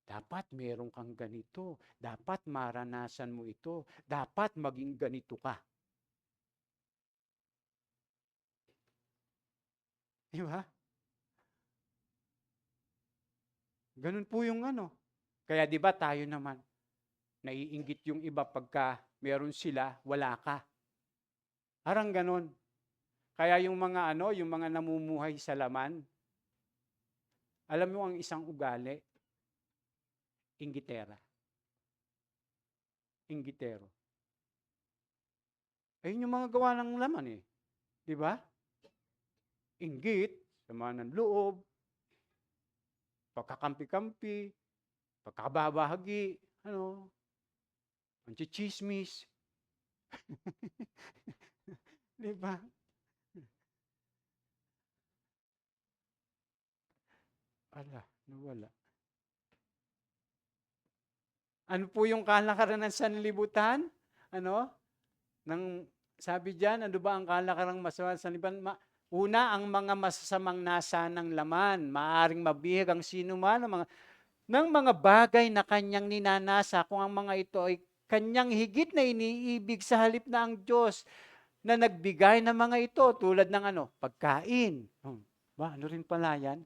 Dapat meron kang ganito. Dapat maranasan mo ito. Dapat maging ganito ka. Di ba? Ganun po yung Kaya di ba tayo naman, naiinggit yung iba pagka meron sila, wala ka. Parang ganun. Kaya yung mga yung mga namumuhay sa laman, alam mo ang isang ugali, inggitera. Inggitero. Ayun yung mga gawa ng laman eh. Di ba? Inggit, sama ng loob, pagkakampi-kampi, pagkababahagi, ang chichismis. Di ba? Nawala. Ano po yung kalakaran ng sanlibutan? Sabi diyan, ano ba ang kalakaran ng masama sa sanlibutan? Una, ang mga masasamang nasa ng laman, maaring mabihag ang sinuman ng mga bagay na kanyang ninanasa, kung ang mga ito ay kanyang higit na iniibig sa halip na ang Diyos na nagbigay ng mga ito, tulad ng pagkain. Ano rin pala yan?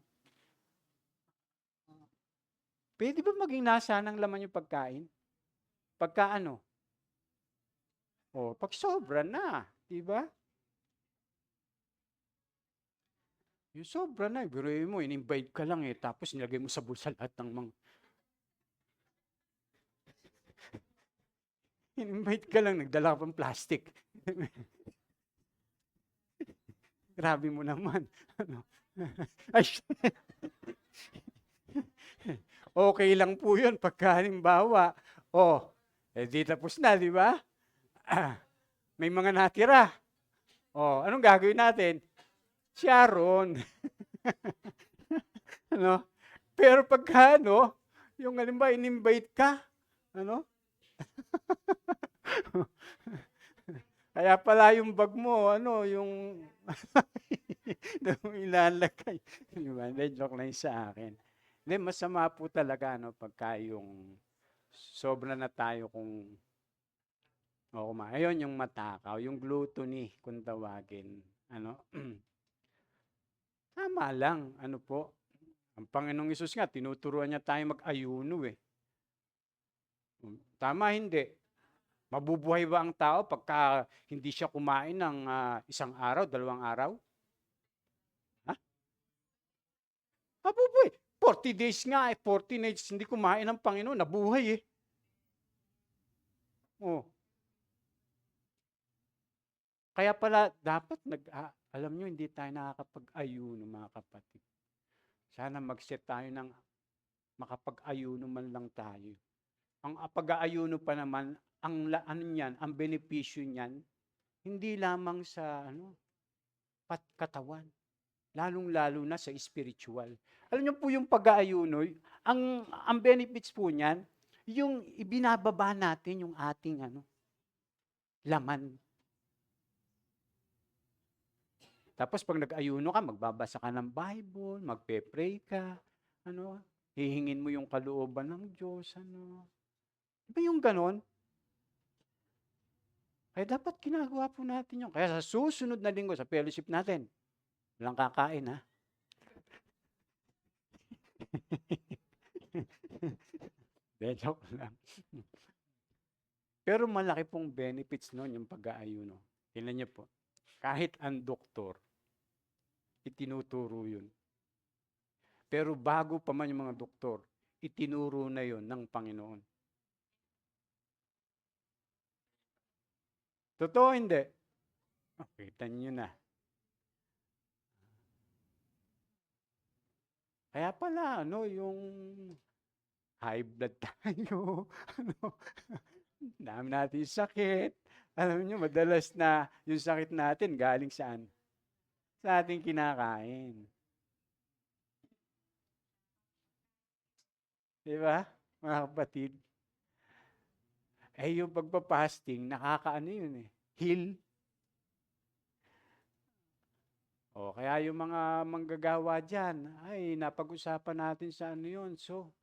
Pwede ba maging nasa ng laman yung pagkain? Pagka pag sobra na, di ba? Yung sobra na, biruin mo, in-invite ka lang tapos nilagay mo sa bulsa lahat ng mga... In-invite ka lang, nagdala ka pang plastic. Grabe mo naman. Okay lang po yun, pagka halimbawa, di tapos na, di ba? May mga natira. Anong gagawin natin? Sharon. Pero pagka yung halimbawa, in-invite ka, kaya pala yung bag mo, yung ilalagay. Diba? Joke lang sa akin. Hindi, masama po talaga, pagka yung sobra na tayo kung ayun yung matakaw, yung gluttony, kung tawagin. Tama lang, po. Ang Panginoong Hesus nga, tinuturuan niya tayo mag-ayuno eh. Tama, hindi. Mabubuhay ba ang tao pagka hindi siya kumain ng isang araw, 2 araw? Ha? Mabubuhay. 40 days nga 40 days hindi kumain ng Panginoon, nabuhay eh. Kaya pala, dapat alam nyo, hindi tayo nakakapag-ayuno, mga kapatid. Sana mag-set tayo ng makapag-ayuno man lang tayo. Ang pag-aayuno pa naman, ang benepisyo niyan, hindi lamang sa katawan, lalong-lalo na sa spiritual. Alam niyo po yung pag-aayuno, ang benefits po niyan, yung ibinababa natin yung ating laman. Tapos pag nag-ayuno ka, magbabasa ka ng Bible, magpe-pray ka, hihingin mo yung kalooban ng Diyos, Diba yung ganon? Kaya dapat ginagawa po natin yun. Kaya sa susunod na linggo, sa fellowship natin, walang kakain, ha? Joke lang. Pero malaki pong benefits nun yung pag-aayuno. Tingnan niyo po. Kahit ang doktor, itinuturo yun. Pero bago pa man yung mga doktor, itinuro na yun ng Panginoon. Totoo hindi? Kita nyo na. Kaya pala, yung high blood tayo, dami natin sakit. Alam niyo, madalas na yung sakit natin galing saan? Sa ating kinakain. Di ba, mga kapatid? Yung pagpa-fasting, nakakaano yun eh. Heal. Kaya yung mga manggagawa dyan, ay napag-usapan natin sa ano yun. So,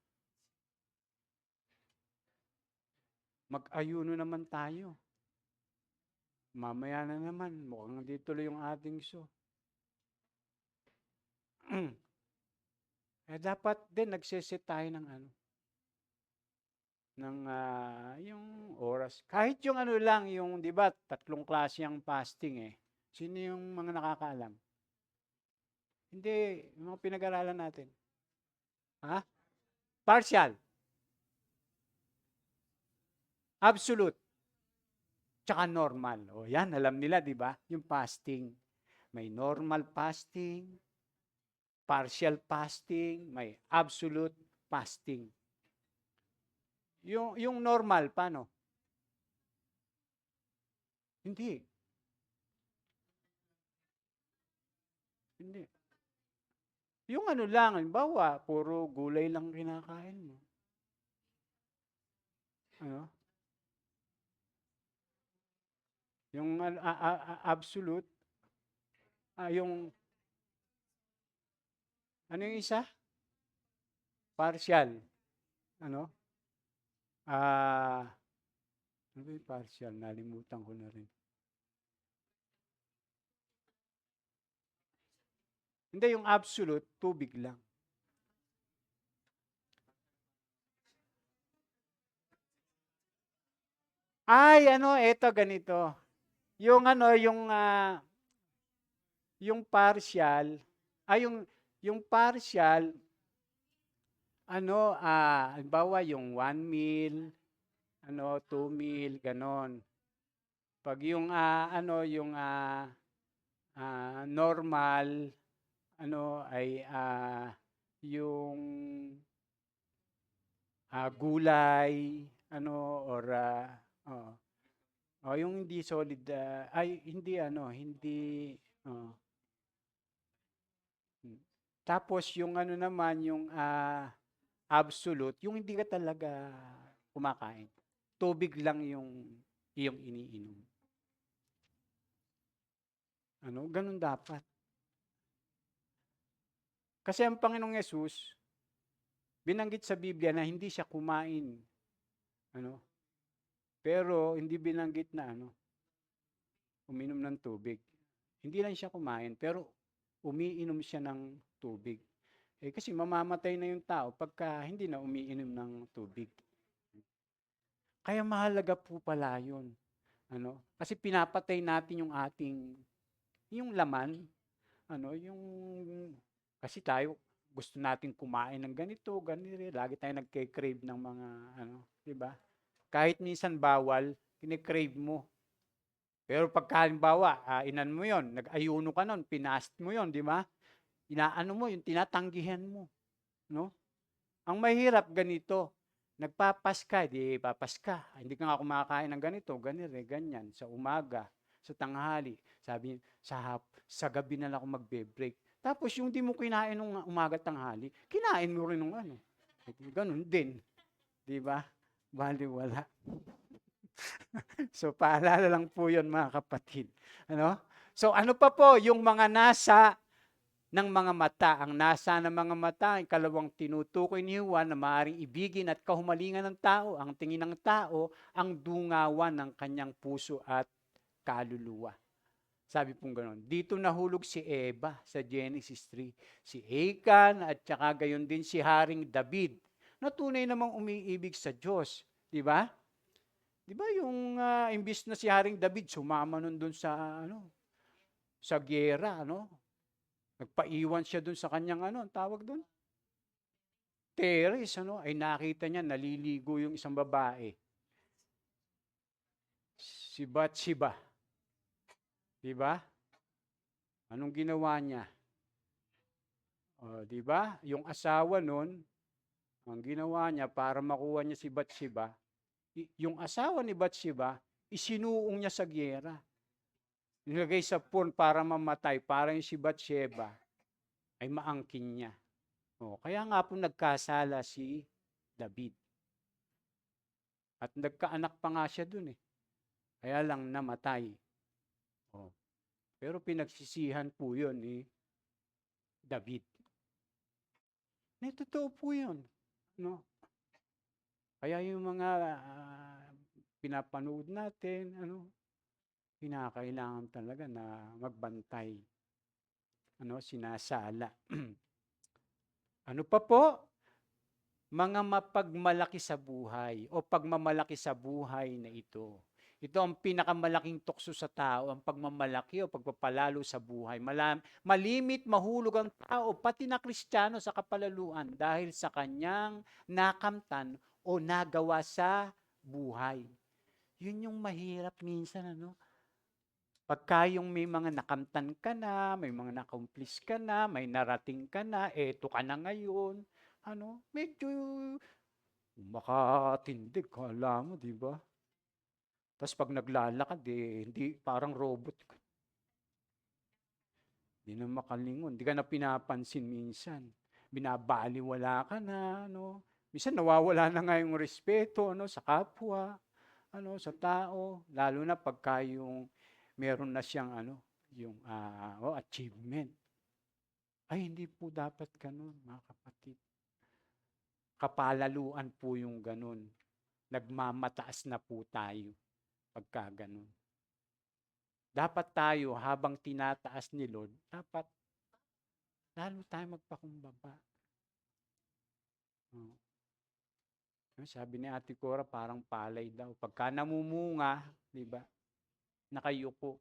mag-ayuno naman tayo. Mamaya na naman, mukhang di tuloy yung ating show. Dapat din nagsiset tayo ng ano, ng yung oras. Kahit yung ano lang, yung, di ba, 3 klase ang fasting eh. Sino yung mga nakakaalam? Hindi, yung mga pinag-aralan natin. Ha? Partial. Absolute. Tsaka normal. Yan, alam nila, di ba? Yung fasting. May normal fasting, partial fasting, may absolute fasting. Yung normal, paano? Hindi. Hindi. Yung ano lang, halimbawa, puro gulay lang kinakain mo. Ano? Yung absolute, yung, ano yung isa? Partial. Ano? Ano ba yung partial? Nalimutan ko na rin. Hindi, yung absolute, tubig lang. Eto ganito. Yung ano, yung partial, yung partial, halimbawa yung 1 meal, 2 meal, ganon. Pag yung, yung normal, ay yung gulay, or yung hindi solid, hindi oh. Tapos yung ano naman, yung absolute, yung hindi ka talaga kumakain. Tubig lang yung iniinom. Ganun dapat. Kasi ang Panginoong Yesus, binanggit sa Biblia na hindi siya kumain. Pero hindi binanggit na uminom ng tubig. Hindi lang siya kumain, pero umiinom siya ng tubig. Kasi mamamatay na yung tao pagka hindi na umiinom ng tubig. Kaya mahalaga po pala yun. Kasi pinapatay natin yung laman, yung, kasi tayo, gusto natin kumain ng ganito, lagi tayo nagke-crave ng mga, di ba? Kahit minsan bawal, kine-crave mo. Pero pagka halimbawa, inan mo yon, nag-ayuno ka nun, pinast mo yon, di ba? Inaano mo, yung tinatanggihan mo. No? Ang mahirap ganito, nagpapas ka, di papas ka. Hindi ka nga kumakain ng ganito, ganyan, sa umaga, sa tanghali. Sabi, sa gabi na lang ako magbe-break. Tapos yung di mo kinain nung umaga tanghali, kinain mo rin nung ano. Ganun din. Di ba? Baliwala. So, paalala lang po yun mga kapatid. So, ano pa po yung mga nasa ng mga mata? Ang nasa ng mga mata, ang kalawang tinutukoy ni Juan na maaaring ibigin at kahumalingan ng tao, ang tingin ng tao, ang dungawan ng kanyang puso at kaluluwa. Sabi pong gano'n. Dito nahulog si Eva sa Genesis 3. Si Achan at saka gayon din si Haring David na tunay namang umiibig sa Diyos. Di ba? Di ba yung imbis na si Haring David sumama nun dun sa giyera, nagpaiwan siya dun sa kanyang tawag dun? Terrace, ay nakita niya naliligo yung isang babae. Si Bathsheba. Di ba? Anong ginawa niya? O, di ba? Yung asawa nun, ang ginawa niya para makuha niya si Bathsheba, yung asawa ni Bathsheba, isinuong niya sa giyera. Nilagay sa pon para mamatay, para yung si Bathsheba ay maangkin niya. O, kaya nga po nagkasala si David. At nagkaanak pa nga siya dun eh. Kaya lang namatay. O, pero pinagsisihan po yun ni David. Totoo po yun. No? Kaya yung mga pinapanood natin, kinakailangan talaga na magbantay. Sinasala. Ano pa po? Mga mapagmalaki sa buhay o pagmamalaki sa buhay na ito. Ito ang pinakamalaking tukso sa tao, ang pagmamalaki o pagpapalalo sa buhay. Malimit, mahulog ang tao, pati na Kristiyano sa kapalaluan dahil sa kanyang nakamtan o nagawa sa buhay. Yun yung mahirap minsan, Pagka yung may mga nakamtan ka na, may mga nakumplis ka na, may narating ka na, eto ka na ngayon, medyo makatindig, kala mo, di ba? Tapos pag naglalakad, hindi, parang robot. Hindi na makalingon, hindi ka na pinapansin minsan. Binabaliwala ka na, Minsan nawawala na nga yung respeto, sa kapwa, sa tao, lalo na pagka yung meron na siyang, yung achievement. Ay, hindi po dapat ganun, mga kapatid. Kapalaluan po yung ganun. Nagmamataas na po tayo pagka ganun. Dapat tayo, habang tinataas ni Lord, dapat lalo tayo magpakumbaba. Sabi ni Ate Cora, parang palay daw. Pagka namumunga, di ba, nakayuko.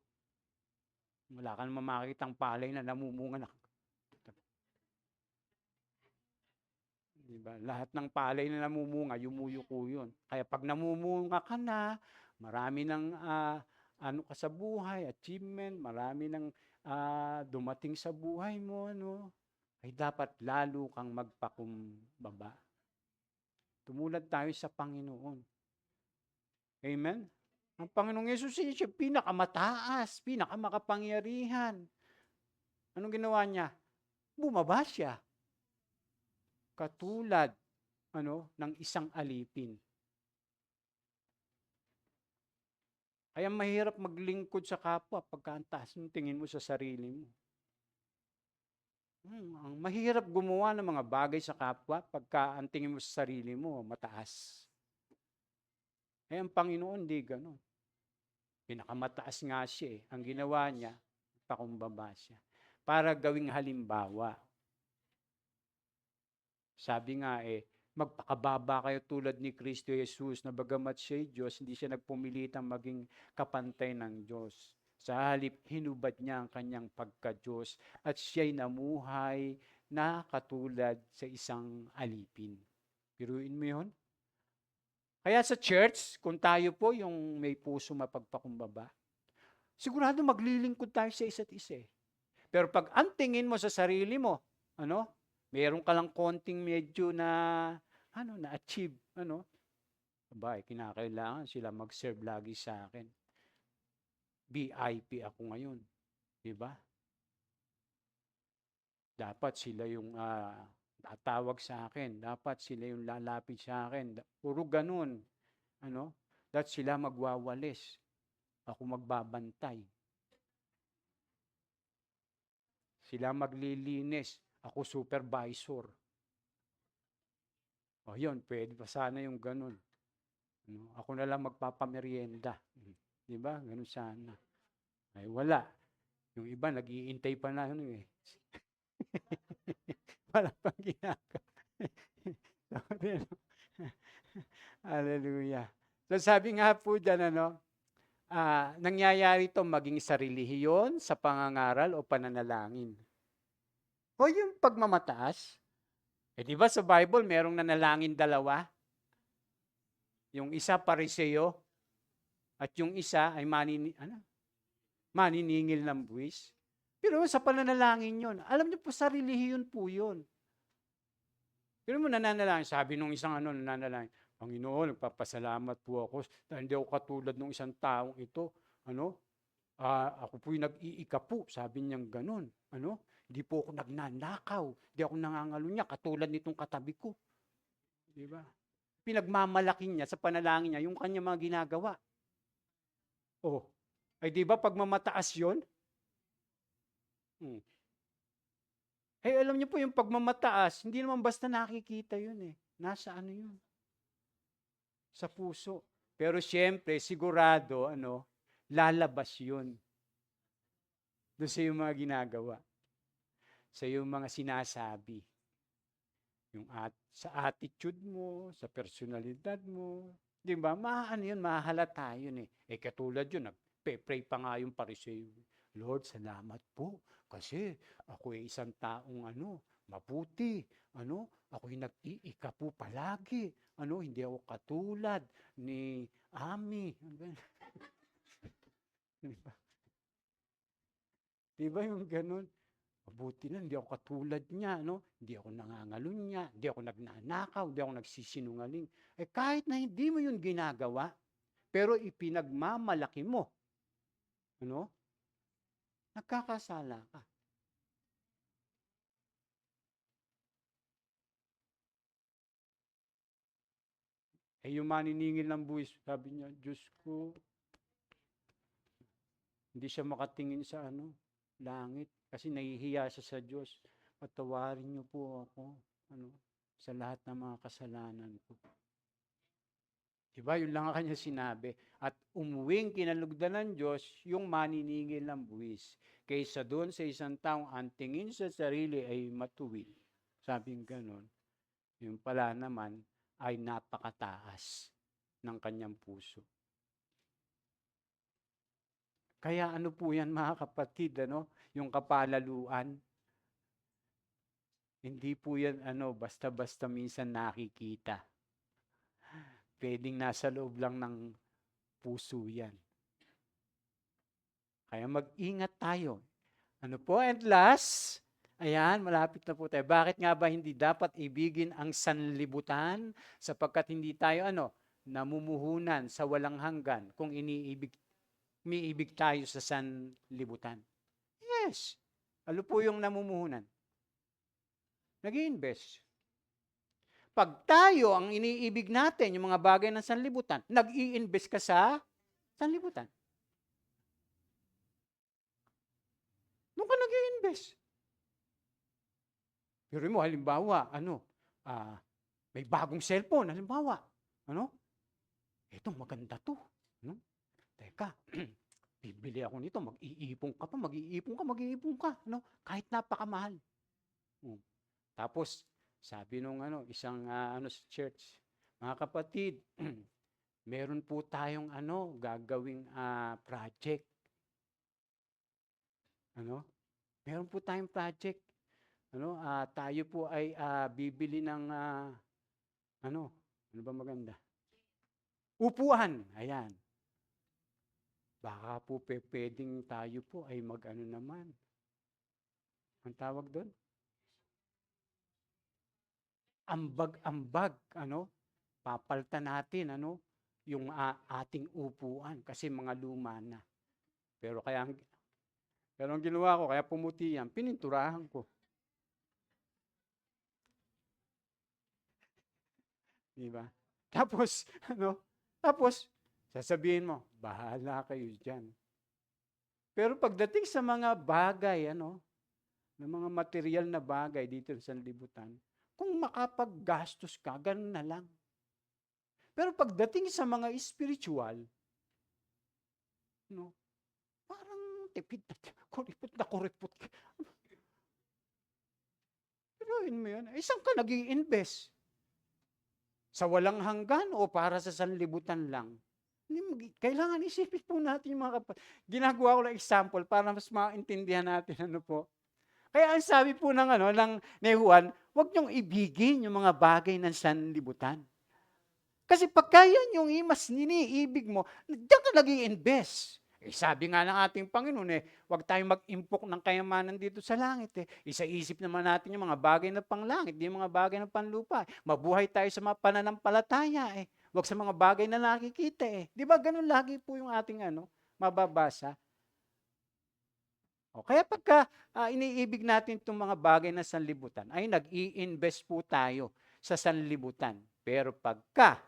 Wala ka naman makikitang palay na namumunga. Diba? Lahat ng palay na namumunga, yumuyuko yun. Kaya pag namumunga ka na, marami ng ka sa buhay, achievement, marami ng dumating sa buhay mo, ay dapat lalo kang magpakumbaba. Tumulad tayo sa Panginoon. Amen? Ang Panginoong Yesus siya pinakamataas, pinakamakapangyarihan. Anong ginawa niya? Bumaba siya. Katulad ng isang alipin. Kaya mahirap maglingkod sa kapwa pagka ang taas ng tingin mo sa sarili mo. Mahirap gumawa ng mga bagay sa kapwa pagka ang tingin mo sa sarili mo mataas. Ang Panginoon di gano'n. Pinakamataas nga siya. Ang ginawa niya, pakumbaba siya. Para gawing halimbawa. Sabi nga magpakababa kayo tulad ni Kristo Jesus na bagamat siya'y Diyos, hindi siya nagpumilitang maging kapantay ng Diyos. Sa halip, hinubad niya ang kanyang pagka-Diyos at siya'y namuhay na katulad sa isang alipin. Piruin mo yun? Kaya sa church, kung tayo po yung may puso mapagpakumbaba, sigurado maglilingkod tayo sa isa't isa. Pero pag ang tingin mo sa sarili mo, meron ka lang konting medyo na na-achieve, kinakailangan sila mag-serve lagi sa akin. VIP ako ngayon, di ba? Dapat sila yung tatawag sa akin, dapat sila yung lalapit sa akin. Puro ganun, dapat sila magwawalis, ako magbabantay. Sila maglilinis, ako supervisor. O yun, pwede pa sana yung ganun. Ako na lang magpapamerienda. Di ba? Ganun sana. Ay wala. Yung iba, nag-iintay pa na Wala pang ginagawa. Hallelujah. So sabi nga po dyan, nangyayari ito maging sa relihiyon, sa pangangaral o pananalangin. O yung pagmamataas, di ba sa Bible merong nanalangin dalawa? Yung isa pariseo at yung isa ay maniningil ng buwis. Pero sa pananalangin yun, alam niyo po, sa relihiyon po yun. Pero mo nananalangin, sabi nung isang nananalangin, Panginoon, nagpapasalamat po ako dahil hindi ako katulad ng isang taong ito. Ako po'y nag-iika po, sabi niyang ganun. Hindi po ako nagnanakaw, hindi ako nangangalunya, katulad nitong katabi ko. Di ba? Pinagmamalaki niya sa panalangin niya yung kanya mga ginagawa. Ay di ba pag mamataas yun? Alam niyo po yung pagmamataas, hindi naman basta nakikita yun eh. Nasa yun? Sa puso. Pero siyempre, sigurado, lalabas yun. Doon sa yung mga ginagawa. Sa yung mga sinasabi. Sa attitude mo, sa personalidad mo. Di ba? Mahalata yun eh. Katulad yun, nagpe-pray pa nga yung Pariseo. Lord, salamat po. Kasi ako ay isang taong mabuti. Ako'y nag-iika po palagi. Hindi ako katulad ni Ami. Diba yung ganun? Mabuti na, hindi ako katulad niya, Hindi ako nangangalunya, hindi ako nagnanakaw, hindi ako nagsisinungaling. Kahit na hindi mo yun ginagawa, pero ipinagmamalaki mo, nagkakasala ka. Yung maniningil ng buwis, sabi niya, Diyos ko, hindi siya makatingin sa langit kasi nahihiya siya sa Diyos. Patawarin niyo po ako sa lahat ng mga kasalanan ko. Diba? Yun lang ang kanya sinabi. At umuwing kinalugdan ng Diyos yung maniningil ng buwis. Kaysa doon sa isang taong ang tingin sa sarili ay matuwid. Sabing ganon. Yung pala naman ay napakataas ng kanyang puso. Kaya po yan mga kapatid, yung kapalaluan. Hindi po yan basta-basta minsan nakikita. Pwedeng nasa loob lang ng puso yan. Kaya mag-ingat tayo. And last, ayan, malapit na po tayo. Bakit nga ba hindi dapat ibigin ang sanlibutan? Sapagkat hindi tayo namumuhunan sa walang hanggan kung umiibig tayo sa sanlibutan. Yes. Ano po yung namumuhunan? Nag-i-invest. Pag tayo ang iniibig natin, yung mga bagay ng sanlibutan, nag-i-invest ka sa sanlibutan. Doon ka nag-i-invest. Pero mo, halimbawa, may bagong cellphone, halimbawa, ito maganda to. Teka, bibili ako nito, mag-iipon ka. Kahit napakamahal. Tapos, sabi nung isang sa church, mga kapatid, meron po tayong gagawing project. Meron po tayong project. Tayo po ay bibili ng ano ba maganda? Upuan. Ayan. Baka po pwedeng tayo po ay naman. Ang tawag doon? Ambag-ambag, papalitan natin, yung ating upuan kasi mga luma na. Pero ang ginawa ko, kaya pumuti yan, pininturahan ko. Diba? Tapos, sasabihin mo, bahala kayo dyan. Pero pagdating sa mga bagay, ng mga material na bagay dito sa sanlibutan, kung makapaggastos ka, ganun na lang. Pero pagdating sa mga spiritual, parang tipid na, kuripot ka. Pero yun mo yun, saan ka nag-i-invest? Sa walang hanggan o para sa sanlibutan lang? Kailangan isipin po natin yung mga kapatid. Ginagawa ko lang example para mas maintindihan natin po. Kaya ang sabi po ng ni Juan, huwag niyong ibigin yung mga bagay ng sanlibutan. Kasi pagka yan yung mas iniibig mo, diyan ka nag-i-invest. Sabi nga ng ating Panginoon, huwag tayong mag-impok ng kayamanan dito sa langit. Isaisip naman natin yung mga bagay na panglangit, di yung mga bagay na panlupa. Mabuhay tayo sa mga pananampalataya. Huwag sa mga bagay na nakikita. Di ba ganun lagi po yung ating mababasa? Kaya pagka iniibig natin itong mga bagay na sanlibutan, ay nag-i-invest po tayo sa sanlibutan. Pero pagka,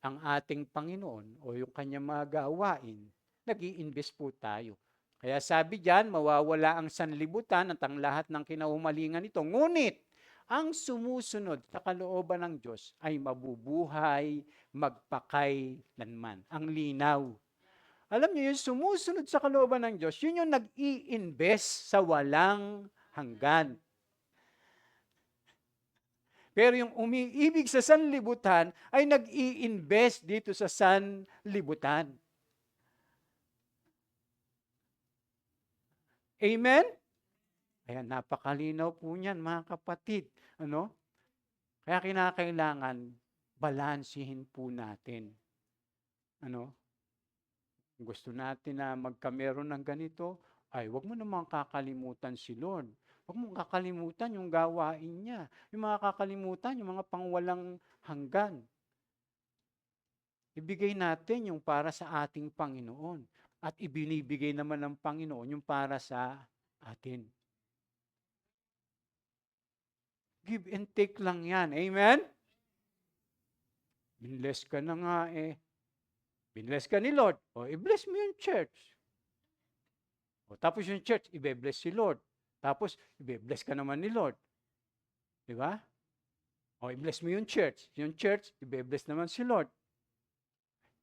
ang ating Panginoon o yung kanyang mga gawain, nag-i-invest po tayo. Kaya sabi diyan, mawawala ang sanlibutan at ang lahat ng kinaumalingan nito. Ngunit, ang sumusunod sa kalooban ng Diyos ay mabubuhay magpakailanman. Ang linaw. Alam niyo, yung sumusunod sa kalooban ng Diyos, yun yung nag-i-invest sa walang hanggan. Pero yung umiibig sa sanlibutan ay nag-i-invest dito sa sanlibutan. Amen? Kaya napakalinaw po niyan, mga kapatid. Kaya kinakailangan balansihin po natin. Gusto natin na magkameron ng ganito, ay wag mo namang kakalimutan si Lord. Huwag mong kakalimutan yung gawain niya. Yung mga kakalimutan, yung mga pangwalang hanggan. Ibigay natin yung para sa ating Panginoon. At ibinibigay naman ng Panginoon yung para sa atin. Give and take lang yan. Amen? Binless ka na nga Binless ka ni Lord. I-bless mo yung church. Tapos yung church, i-bless si Lord. Tapos, i-bless ka naman ni Lord. Di ba? I-bless mo yung church. Yung church, i-bless naman si Lord.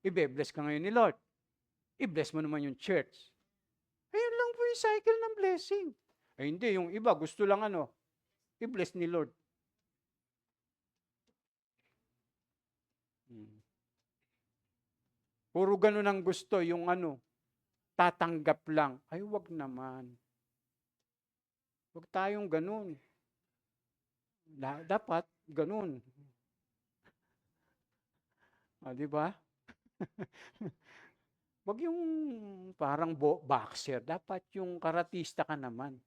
I-bless ka ngayon ni Lord. I-bless mo naman yung church. Ayun lang po yung cycle ng blessing. Hindi, yung iba, gusto lang i-bless ni Lord. Puro ganun ang gusto, yung tatanggap lang. Ay, wag naman. Wag tayong ganun. Dapat ganun. Di ba? Wag yung parang boxer. Dapat yung karatista ka naman.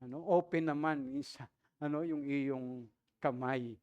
Open naman. Yung iyong kamay.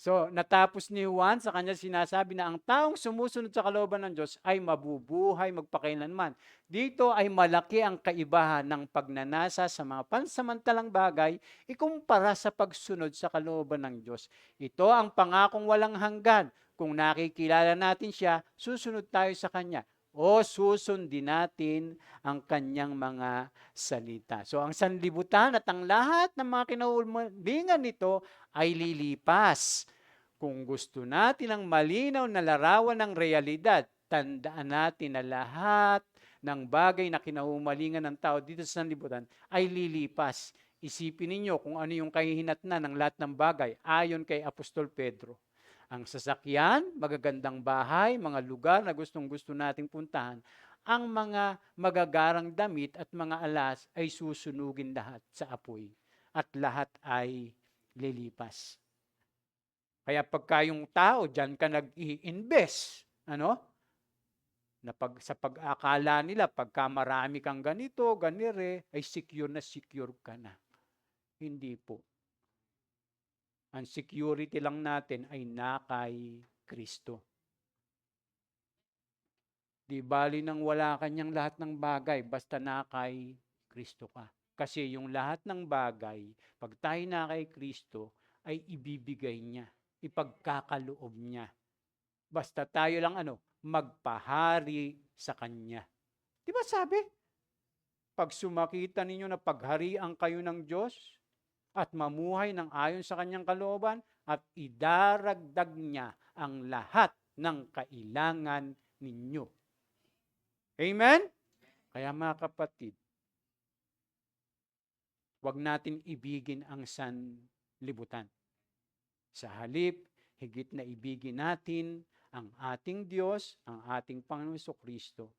So, natapos ni Juan sa kanya sinasabi na ang taong sumusunod sa kalooban ng Diyos ay mabubuhay magpakailanman. Dito ay malaki ang kaibahan ng pagnanasa sa mga pansamantalang bagay ikumpara sa pagsunod sa kalooban ng Diyos. Ito ang pangakong walang hanggan. Kung nakikilala natin siya, susunod tayo sa Kanya o susundin natin ang Kanyang mga salita. So, ang sanlibutan at ang lahat ng mga kinaulingan nito ay lilipas. Kung gusto natin ang malinaw na larawan ng realidad, tandaan natin na lahat ng bagay na kinahumalingan ng tao dito sa sanlibutan ay lilipas. Isipin ninyo kung ano yung kahihinatnan ng lahat ng bagay ayon kay Apostol Pedro. Ang sasakyan, magagandang bahay, mga lugar na gustong-gusto nating puntahan, ang mga magagarang damit at mga alas ay susunugin lahat sa apoy. At lahat ay lilipas. Kaya pagka yung tao, dyan ka nag-i-invest, sa pag-akala nila, pagka marami kang ganito, ganire, ay secure na secure ka na. Hindi po. Ang security lang natin ay na kay Kristo. Di bali nang wala kanyang lahat ng bagay, basta na kay Kristo ka. Kasi yung lahat ng bagay, pag tayo na kay Kristo, ay ibibigay niya, ipagkakaloob niya. Basta tayo lang magpahari sa Kanya. Di ba sabi? Pag sumakita ninyo na pagharian kayo ng Diyos at mamuhay ng ayon sa Kanyang kalooban at idaragdag niya ang lahat ng kailangan ninyo. Amen? Kaya mga kapatid, huwag natin ibigin ang sanlibutan. Sa halip, higit na ibigin natin ang ating Diyos, ang ating Panginoon Kristo,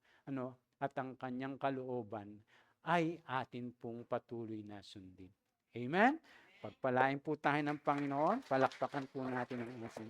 at ang Kanyang kalooban ay atin pong patuloy na sundin. Amen? Pagpalain po tayo ng Panginoon, palakpakan po natin ang ating